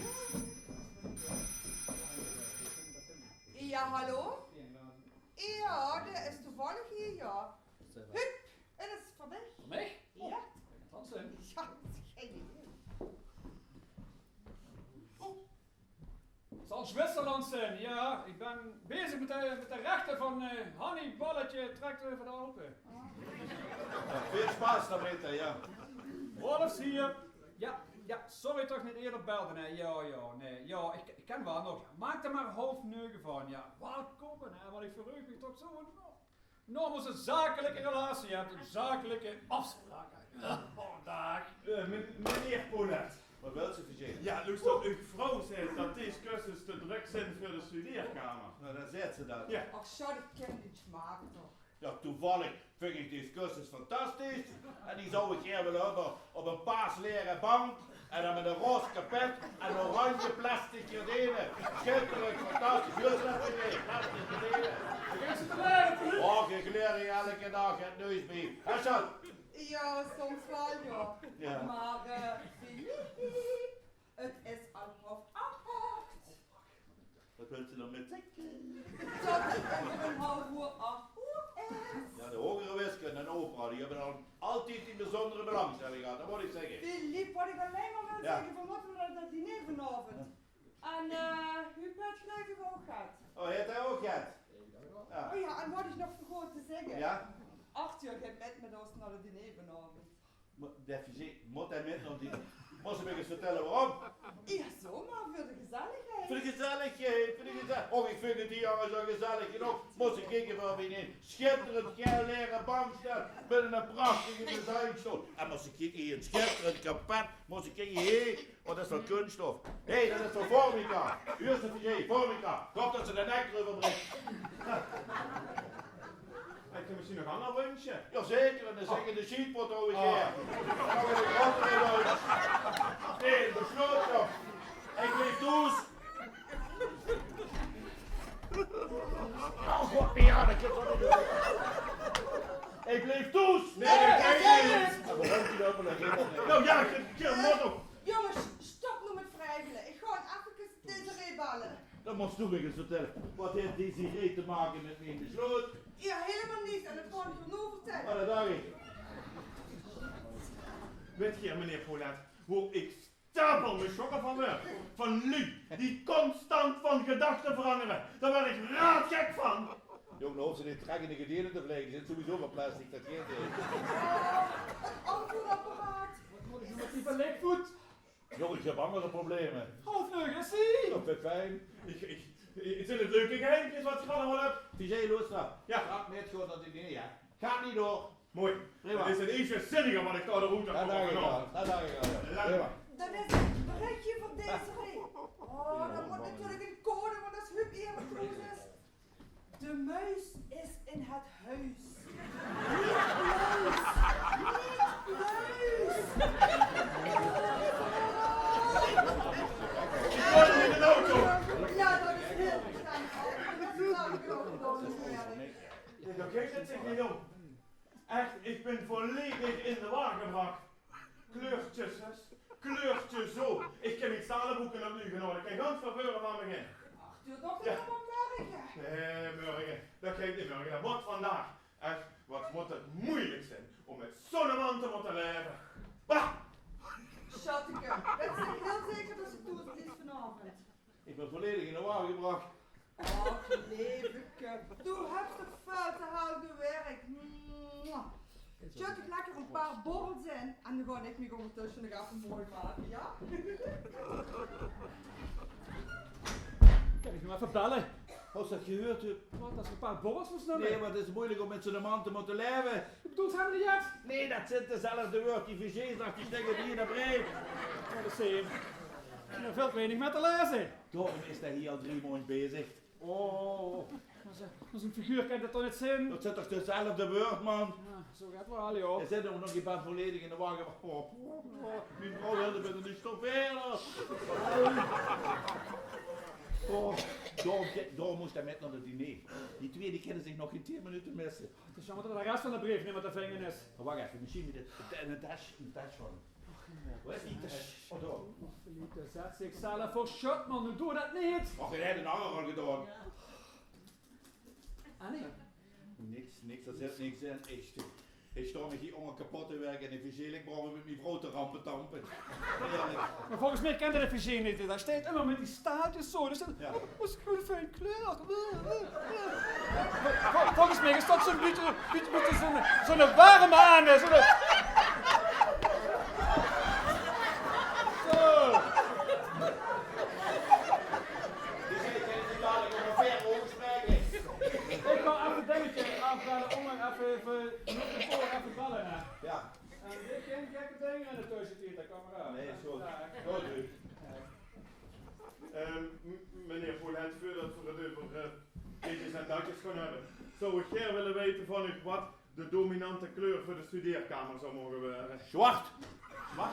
Ja, hallo? Ja, dat is toevallig hier, ja. Hup, en dat is voor mij. Voor mij? Ja. Hans zijn. Ja, geen idee. Het zal Zwitserland zijn, ja. Ik ben bezig met de rechten van Hanni Balletje tractor van de Alpen. Veel spaß daarmee, ja. Wolfs hier. Ja, sorry toch niet eerder belden, hè. Ja, ik ken wel nog. Maak er maar half 9 van, ja. Welkom, hè, want ik verheug me toch zo. Nou, moest een zakelijke relatie, je hebt een zakelijke afspraak. Vandaag. Meneer Poulet. Wat wil ze verzinnen? Ja, luister, uw vrouw zegt dat deze kussens te druk zijn voor de studeerkamer. Nou, dan zet ze dat. Ja. Ach, zo, dat kan niet smaken toch. Ja, toevallig vind ik deze kussens fantastisch. En die zou ik hier willen hebben op een paasleren bank. En dan met een roze kapet en oranje plastic gordijnen. Schitterend, fantastisch. Jullie zijn voor je, plastic gordijnen. Begin ze te leren. Oh, ik leer je elke dag het neus bij. En zo. Ja, soms wel, ja. Ja. Maar, Philippe, het is al 7:30. Wat wil ze dan met zeggen? Dat het over een half uur 8 uur is. Ja, de hogere wiskunde en opera, die hebben dan altijd die bijzondere belangstelling gehad, dat moet ik zeggen. Philippe, wat ik alleen maar wil Ja. zeggen, we moeten naar dat diner vanavond. En, Huub heeft gelijk ook gehad. Oh, heeft hij ook gehad? Ja. Oh ja, en wat is nog vergeten te zeggen? Ja? Arthur gaat met ons naar het diner vanavond. Moet hij met nog die... Moet ze me eens vertellen waarom? Ja, zomaar voor de gezelligheid. Voor de gezelligheid, Oh, ik vind het hier jongens zo gezellig genoeg. Moet ik kijken van binnen. Schitterend geel leren bankstel met een prachtige designstoel. En moet ik kijken hier, een schitterend kapet. Moet ik kijken hier, oh, dat is van kunststof. Hé, dat is van Formica. Hier is het hier, Formica. Ik hoop dat ze de nek erover brengt. Ik heb misschien nog een ander wensje. Jazeker, en dan zeggen de sheetpot over hier. Dan gaan we de grond erin uit. Nee, besloten toch. Ik leef toes. Oh god, ja, dat kan toch niet doen. Ik bleef toes. Nee, dat kan je niet. Dan begint hij open en geen Nou ja, je moet ook. Jongens, stop nu met wrijvelen. Ik ga even deze rebellen. Dan moest u me eens vertellen. Wat heeft die sigaret te maken met mijn besluit? Ja, helemaal niet. En dat kan ik je nu vertellen. Maar dat dacht ik. Weet je, meneer Paulet, hoe ik stapel me schokken van werk. Van lui, die constant van gedachten veranderen. Daar ben ik raadgek van. Jongen, hoef ze niet trekkende gedieren te vliegen. Die zit sowieso van plastic, dat geeft niet. Het antwoordapparaat. Wat moet ik doen met die verlekvoet? Jongen, ik heb andere problemen. Halfvleugel, zie! Dat vind ik fijn. Is het leuke geheimjes wat je allemaal hebt? Figé, Loostra. Ja. Raak met gewoon dat idee, ja. Gaat niet door. Mooi. Prima. Het is het eerste zinnige wat ik door de route Dat heb dacht ik opgenomen. al. Dat dacht ik al. Laat Prima. Dat is het berichtje van deze week. Oh, dat moet natuurlijk een code, want als Huub hier wat groot is. De muis is in het huis. Niet pluis. Niet pluis. Ik hoor hem in de auto. Ja, dat is heel verstandig. Dat is namelijk ook dames en heren. Nee, dat geeft het zich niet om. Echt, ik ben volledig in de war gebracht. Kleurtjes, kleurtjes zo. Ik heb iets talenboeken op nu genomen. Ik kan ganz verveuren van begin. Duurt nog Ja. niet helemaal morgen. Nee, morgen. Dat geeft niet morgen. Dat wordt vandaag. Echt, wat moet het moeilijk zijn om met zo'n man te moeten leven. Bah! Schatteke, dat is heel zeker dat ze toet is vanavond. Ik ben volledig in de war gebracht. Ach, leveke. Du hebt toch veel te hard gewerkt. Zet ik lekker een paar borrels in en dan ga ik me ondertussen nog even mooi maken, ja? Kan ik hem even bellen? Als dat gehoord hebt. Wat, als er een paar borrels moest nemen? Nee, maar het is moeilijk om met zo'n man te moeten leven. Je bedoelt hem niet uit? Nee, dat zit dezelfde woord. Die Figé zegt die dingen die in de brief. Ja, dat zie je. Ik heb veel te weinig met te lezen. Daarom is hij hier al 3 maanden bezig. Oh, maar zo'n figuur kan dat toch niet zijn? Dat zit toch dezelfde woord, man. Ja, zo gaat het wel, joh. Er zit nog niet volledig in de wagen. Mijn vrouw wilde me er niet stopperen. Daar moest hij met naar het diner. Die twee die kunnen zich nog in 10 minuten missen. Het is jammer dat de rest van de brief niet met de vinger is. Maar wacht even, misschien met een tas van. Waar is die tas? Oh, daar. Philippe zet zichzelf voor shot, man. Nu doe dat niet. Ach, je hebt een ander al gedaan. Ah, nee. Niks, er zit niks in. Ik sta me hier allemaal kapot te werken en ik verschil branden met mijn vrouw te rampen tampen. Eerlijk. Maar volgens mij kent de figuur niet. Daar staat immer met die staartjes zo. Dus Ja. dat was goed fijn kleur. Volgens mij is dat zo'n beetje zo'n warme aan. Zo. Die zit in dadelijk op een ver overspreken. Ik ga even een dingetje afbellen om er even ballen naar. Ja. En dit geen gekke dingen in de tussentijd, dat kan maar uit. Nee, is goed. Ja, Goed, u. Meneer Paulet, voordat we het over ditjes en datjes gaan hebben, zou ik graag willen weten van u wat de dominante kleur voor de studeerkamer zou mogen zijn. Zwart. Zwart.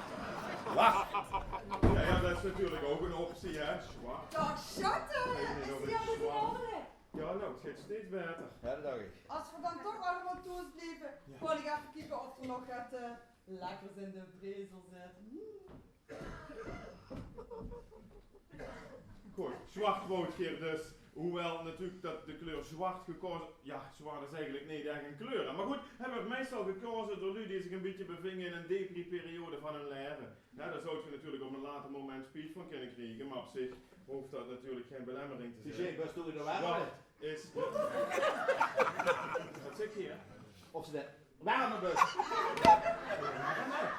Ja, dat is natuurlijk ook een optie, hè? Zwart. Dag, Schatte! Is die al in orde? Ja, nou, het gaat steeds beter. Ja, dat dacht ik. Als we dan toch allemaal toes blijven, wil ik even kijken of er nog wat lekkers in de brezel zit. Goed, zwart woordgeer dus. Hoewel natuurlijk dat de kleur zwart gekozen... Ja, zwart is eigenlijk niet echt een kleur. Maar goed, hebben we meestal gekozen door jullie die zich een beetje bevingen in een depri-periode van hun leven. Ja, daar zou je natuurlijk op een later moment speed van kunnen krijgen, maar op zich hoeft dat natuurlijk geen belemmering te Figé, zijn. best toen in de warme. Zwart is... Wat zeg je, hè? Of ze dat warme bus.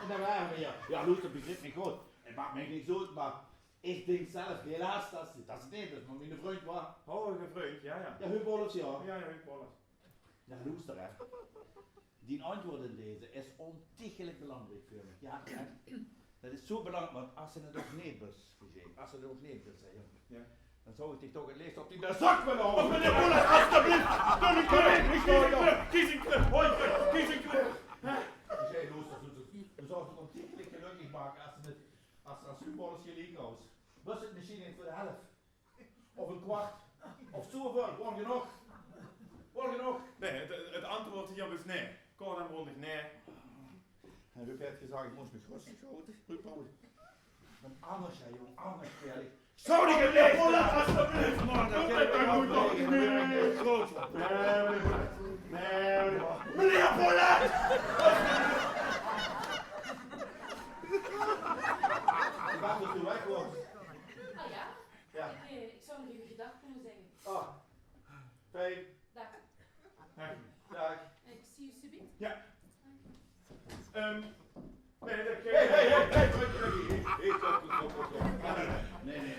En dan waren we hier. Ja, Loes, dat begrijpt me goed. Het maakt mij niet zo, maar ik denk zelf, helaas, dat is het niet. Dat is maar mijn vriend was. Oh, een vriend, ja, ja. Ja, Huub Wolfs, ja. Ja, ja, ik hoor het. Ja, Loester, hè. Die antwoorden lezen is ontiegelijk belangrijk voor me. Ja, dat is zo belangrijk, want als ze het ook niet bus, als ze het ook niet bus zeggen, Ja. dan zou ik dich toch het liefst op die zak willen Oh, houden. meneer Paulet, alstublieft! Doe niet kleur! Kies een kleur! Hoi, kies een kleur! Figé, Loester, we zouden het ontiegelijk gelukkig maken als Huub Wolfs je lief houdt. Was het misschien niet voor de helft? Of een kwart? Of zoveel? Gewoon genoeg? Gewoon genoeg? Nee, het antwoord hierop is nee. Kort en bondig nee. En Huub heeft gezegd, ik moest me rustig houden. Huub, want anders, ja, jong, anders, eerlijk. Zou die Meneer gebleven? Polat, alsjeblieft. Man, dat Doe kan het ik dan niet goed nog. afbreken. Nee, Groot van. nee, meneer Polat. Nee, meneer Polat. Meneer Polat! Wacht tot u weg wordt. Ah ja? Ja. Ik zou nog even gedag kunnen zeggen. Ah. Fijn. Dag. Dag. Ik zie u subiet. Nee, dat Hey, Nee.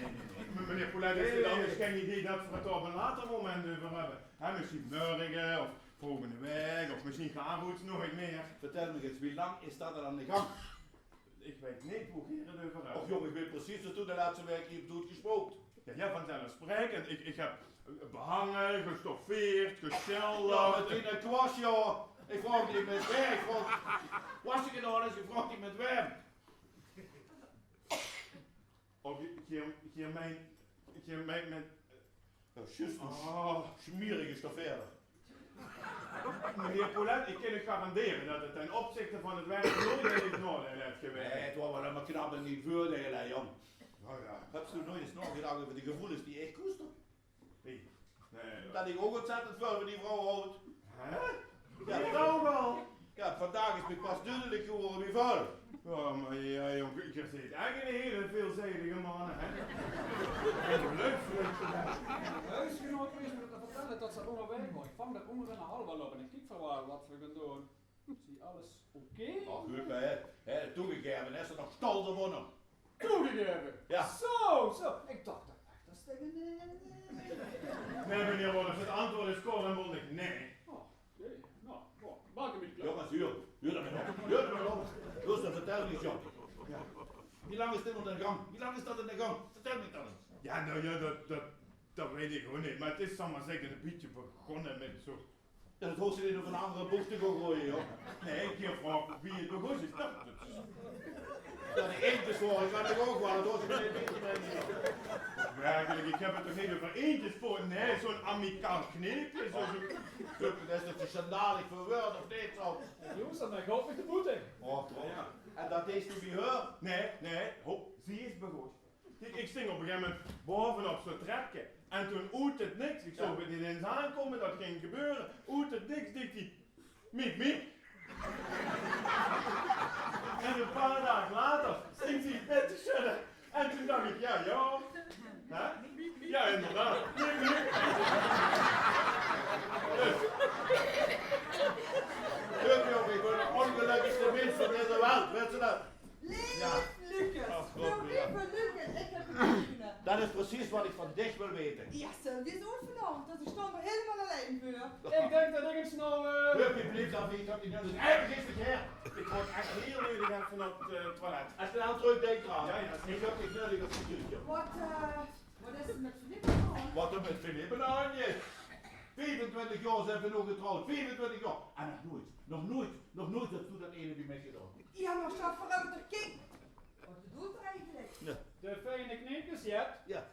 Meneer Polat, is het anders geen idee dat we het op een later moment over hebben? Misschien morgen of volgende week of misschien gaan we het nooit meer. Vertel me eens, wie lang is dat er aan de gang? Ik weet niet hoe hier het over Och hebben. jongen, ik weet precies dat toen de laatste week hier doet gespookt. Ja, vanzelfsprekend. Ik heb behangen, gestoffeerd, Ja, geschilderd. met in een kwas, joh. Ik vraag niet met werk. Was ik in orde is, ik vraag niet met werk. Of je meent met... Ja, juist. Oh, Smerig is toch verder. meneer Polat, ik kan u garanderen dat het ten opzichte van het werk nooit in orde heeft Nee, geweest. het was wel maar knap en niet voordelen, jong. Oh ja. Heb je nooit eens nagedacht over de gevoelens die ik koester? Nee. Dat ik ook ontzettend veel van die vrouw houd. Hè? Ja, Ja, nou wel. Ja, vandaag is me pas duidelijk geworden wie vuil. Oh, maar ja, jongen, je ziet echt een hele veelzijdige man, hè? Leuk, Huisgenoot is me te vertellen dat ze onderweg wordt. Ik vang dat onder in een halve lopen en ik kijk voor wat we gaan doen. Zie alles oké? Ach, goed, maar hè, toegegeven is er nog stal gewonnen. Toegegeven! Ja. Zo! Ik dacht dat echt, dat is tegen Nee, meneer Wolff, het antwoord is kort en bondig nee. Oh, oké. Nou, maak hem niet klaar. Jongens, huur dat maar op. Huur dat maar op. Dus dat vertel niet, Jan. Ja. Wie lang is dit in de gang? Wie lang is dat in de gang? Vertel me dan eens. Ja, nou ja, dat weet ik gewoon niet. Maar het is, zal maar zeggen, een beetje begonnen met zo... Ja, dat hoeft ze niet op een andere boek te gaan gooien, joh. Nee, ik keer vragen wie het begonnen is. Dat de eentjes voor, ik kan het ook wel, dat hoort ze niet een beetje. Werkelijk, ik heb het toch niet over eentjes voor. Nee, zo'n amicaal kneepje. Dat is toch schandalig voor woord of niet zo? Jongens, dan ben ik ook met de boete. Oh, ja. En dat is nu bij haar? Nee, hop, zie is begonnen. Kijk, ik sting op een gegeven moment bovenop zo'n trapje. En toen oet het niks. Ik zag het niet eens aankomen, dat ging gebeuren. Oet het niks, dik die. Miep. En een paar dagen later stinkt hij met te schudden. En toen dacht ik, ja. Hè? Ja, inderdaad. Miep. Dus, Leuk jongen, ik ben de ongelukkigste mens van deze wereld, weet je dat? Lief Ja. Lucas, Oh, God, nou ja. lieve Lucas, ik heb het gezien. Dat is precies wat ik van dich wil weten. Ja, Sylvie is ook vanavond, dat is dan helemaal alleen voor. Ik denk dat ik eens nou... Hup, je blijft af, ik heb die nu dus eigenlijk is het her. ik word echt heel lelijk van op het toilet. Als je nou terugdenkt aan, Ja, ik heb dit nuttig op het stuurtje. Wat is er met Philippe aan? Wat er met Philippe aan je? 25 jaar zijn we nog getrouwd, 24 jaar. En nog nooit dat toen dat ene die met gedaan. Ja, maar schat vooruit de kind. Wat bedoelt er eigenlijk? De fijne kneepjes, ja. Ja.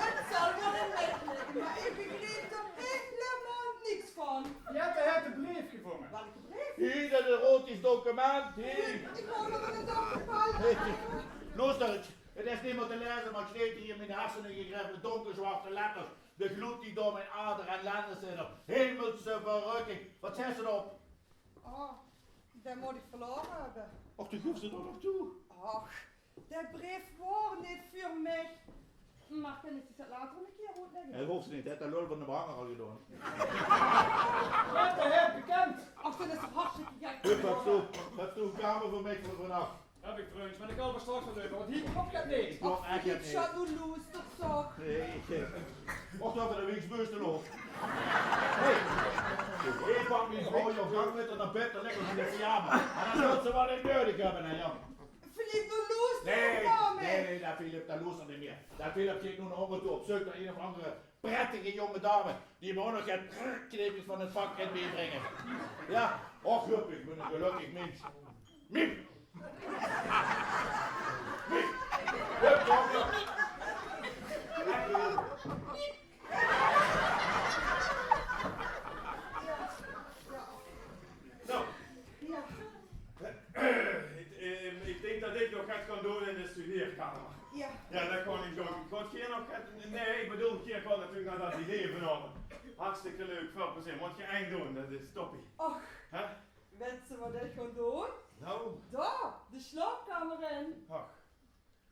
Het zal wel een weg liggen, maar ik begreep er helemaal niks van. Je hebt een briefje voor me. Welke brief? Hier, dat is een rotisch document. Hier. Ik hoor nog een document. Luister, het is niet meer te lezen, maar ik steek hier in mijn hersenen gegrepen, donkerzwarte letters. De gloed die door mijn ader en lenden zitten. Hemelse verrukking. Wat zegt ze erop? Oh, dat moet ik verloren hebben. Och, die geeft ze er nog toe. Ach, dat brief was niet voor mij. Maar kan ik het later een keer uitleggen? Dat hoeft ze niet, hè? Dat lul van de behanger al gedaan. Ja, dat heb bekend. Ach, dat is hartstikke gek. Hup, heb je een kamer voor mij voor vanaf? Heb ik trouwens, maar ik kan er straks wel even, want hier klopt het niet. Ik geloof echt Ik niet. zat nu loes, toch zo. Nee, ik... Och, dat we de weeksbeus te lopen. Hé! Ik pak mijn vrouw, joh, gang met haar naar bed, dan lekker in de pyjama. En dan zult ze wat in nodig hebben, hè, joh. Philippe loes, Nee, dat Philip, dat loest er niet meer. Dat Philip gaat nu naar onder toe op zoek naar een of andere prettige jonge dame die me ook nog het kneepjes van het vak kan meebrengen. Ja, och hup, ik ben een gelukkig mens. Miep! Miep! Hup, kom, hup. Nou, Ja. ik denk dat ik nog natuurlijk naar dat idee vanochtend. Hartstikke leuk, veel plezier. Wat je eind doen, dat is toppie. Och, Hè? weet ze wat ik ga doen? Nou, Daar, de slaapkamer in. ach.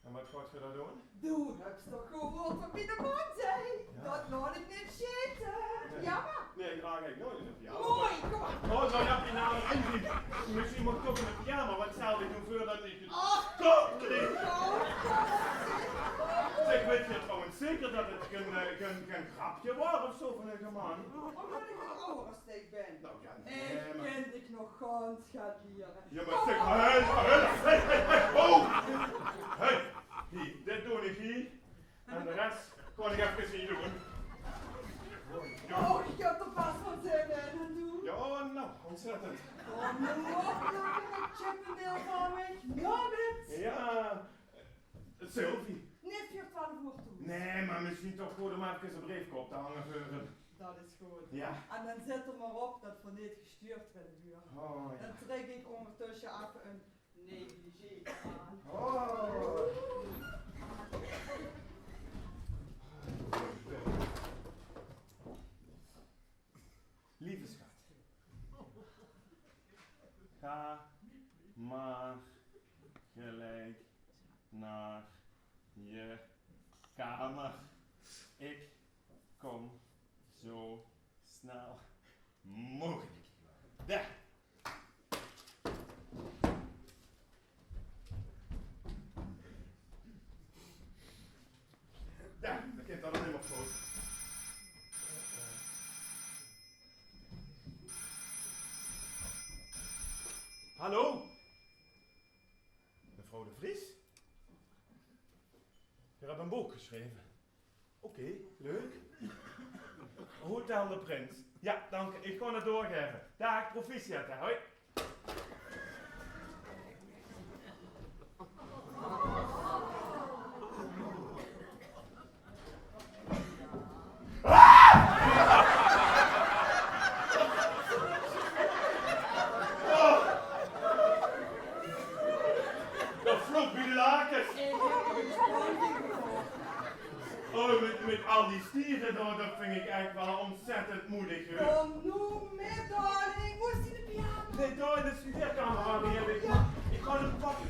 En wat gaat je daar doen? Doe, heb je toch gehoord wat mijn man zei? Ja. Dat laat ik niet zitten. Nee. Jammer. Nee, ik draag ik nooit een pyjama. Mooi, kom maar. Oh, zo heb je nou een invloed. Misschien moet ik toch in een pyjama, wat zou ik doen voordat ik het Ach, stop kreeg? oh, Zeg, weet je trouwens zeker dat het geen grapje was of zo van een man? omdat ik een oudersteek ben. Nou ja, Ik nee, maar... ken ik nog gans gaat leren. Ja, maar zeg, hey, oh! Hey, hier, dit doe ik hier. En de rest kon ik even niet doen. Oh, ik heb er pas van zin in en doen. Ja, nou, ontzettend. Kom nu op, lekker chippendeel van mij. Nugget. Ja, Sylvie. Niet 4:12 toe. Nee, maar misschien toch goed om even een briefkop te hangen voor Dat is goed. Ja. En dan zet er maar op dat we niet gestuurd willen worden. Oh, ja. Dan trek ik ondertussen even een negligé aan. Oh. Lieve schat. Ga maar gelijk naar je kamer. Ik kom zo snel mogelijk. Daar. Ja, dat kind dat alleen maar groot. Hallo? Mevrouw de Vries? Je hebt een boek geschreven. Oké, leuk. Hotel de Prins. Ja, dank. Ik kon het doorgeven. Dag, proficiat. Hè. Hoi. Dat vloog bij de lakens. Oh, met al die stieren door, dat vind ik echt wel ontzettend moedig. Hoor. Kom nu met, darling. Moest in de pyjama. Nee, daar in de studeerkamer, Henriette. Ik ga het pakken.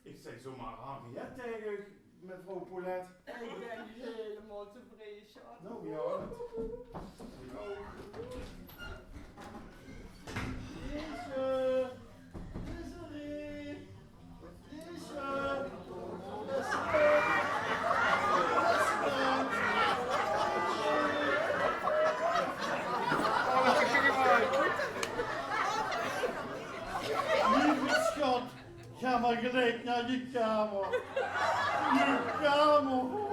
Ik zei zomaar Henriette tegen mevrouw Paulette. Ik ben helemaal tevreden, schat. Nou ja. Deze. Desiree. Deze. Lieve schat, ga maar gelijk naar je kamer. Je kamer.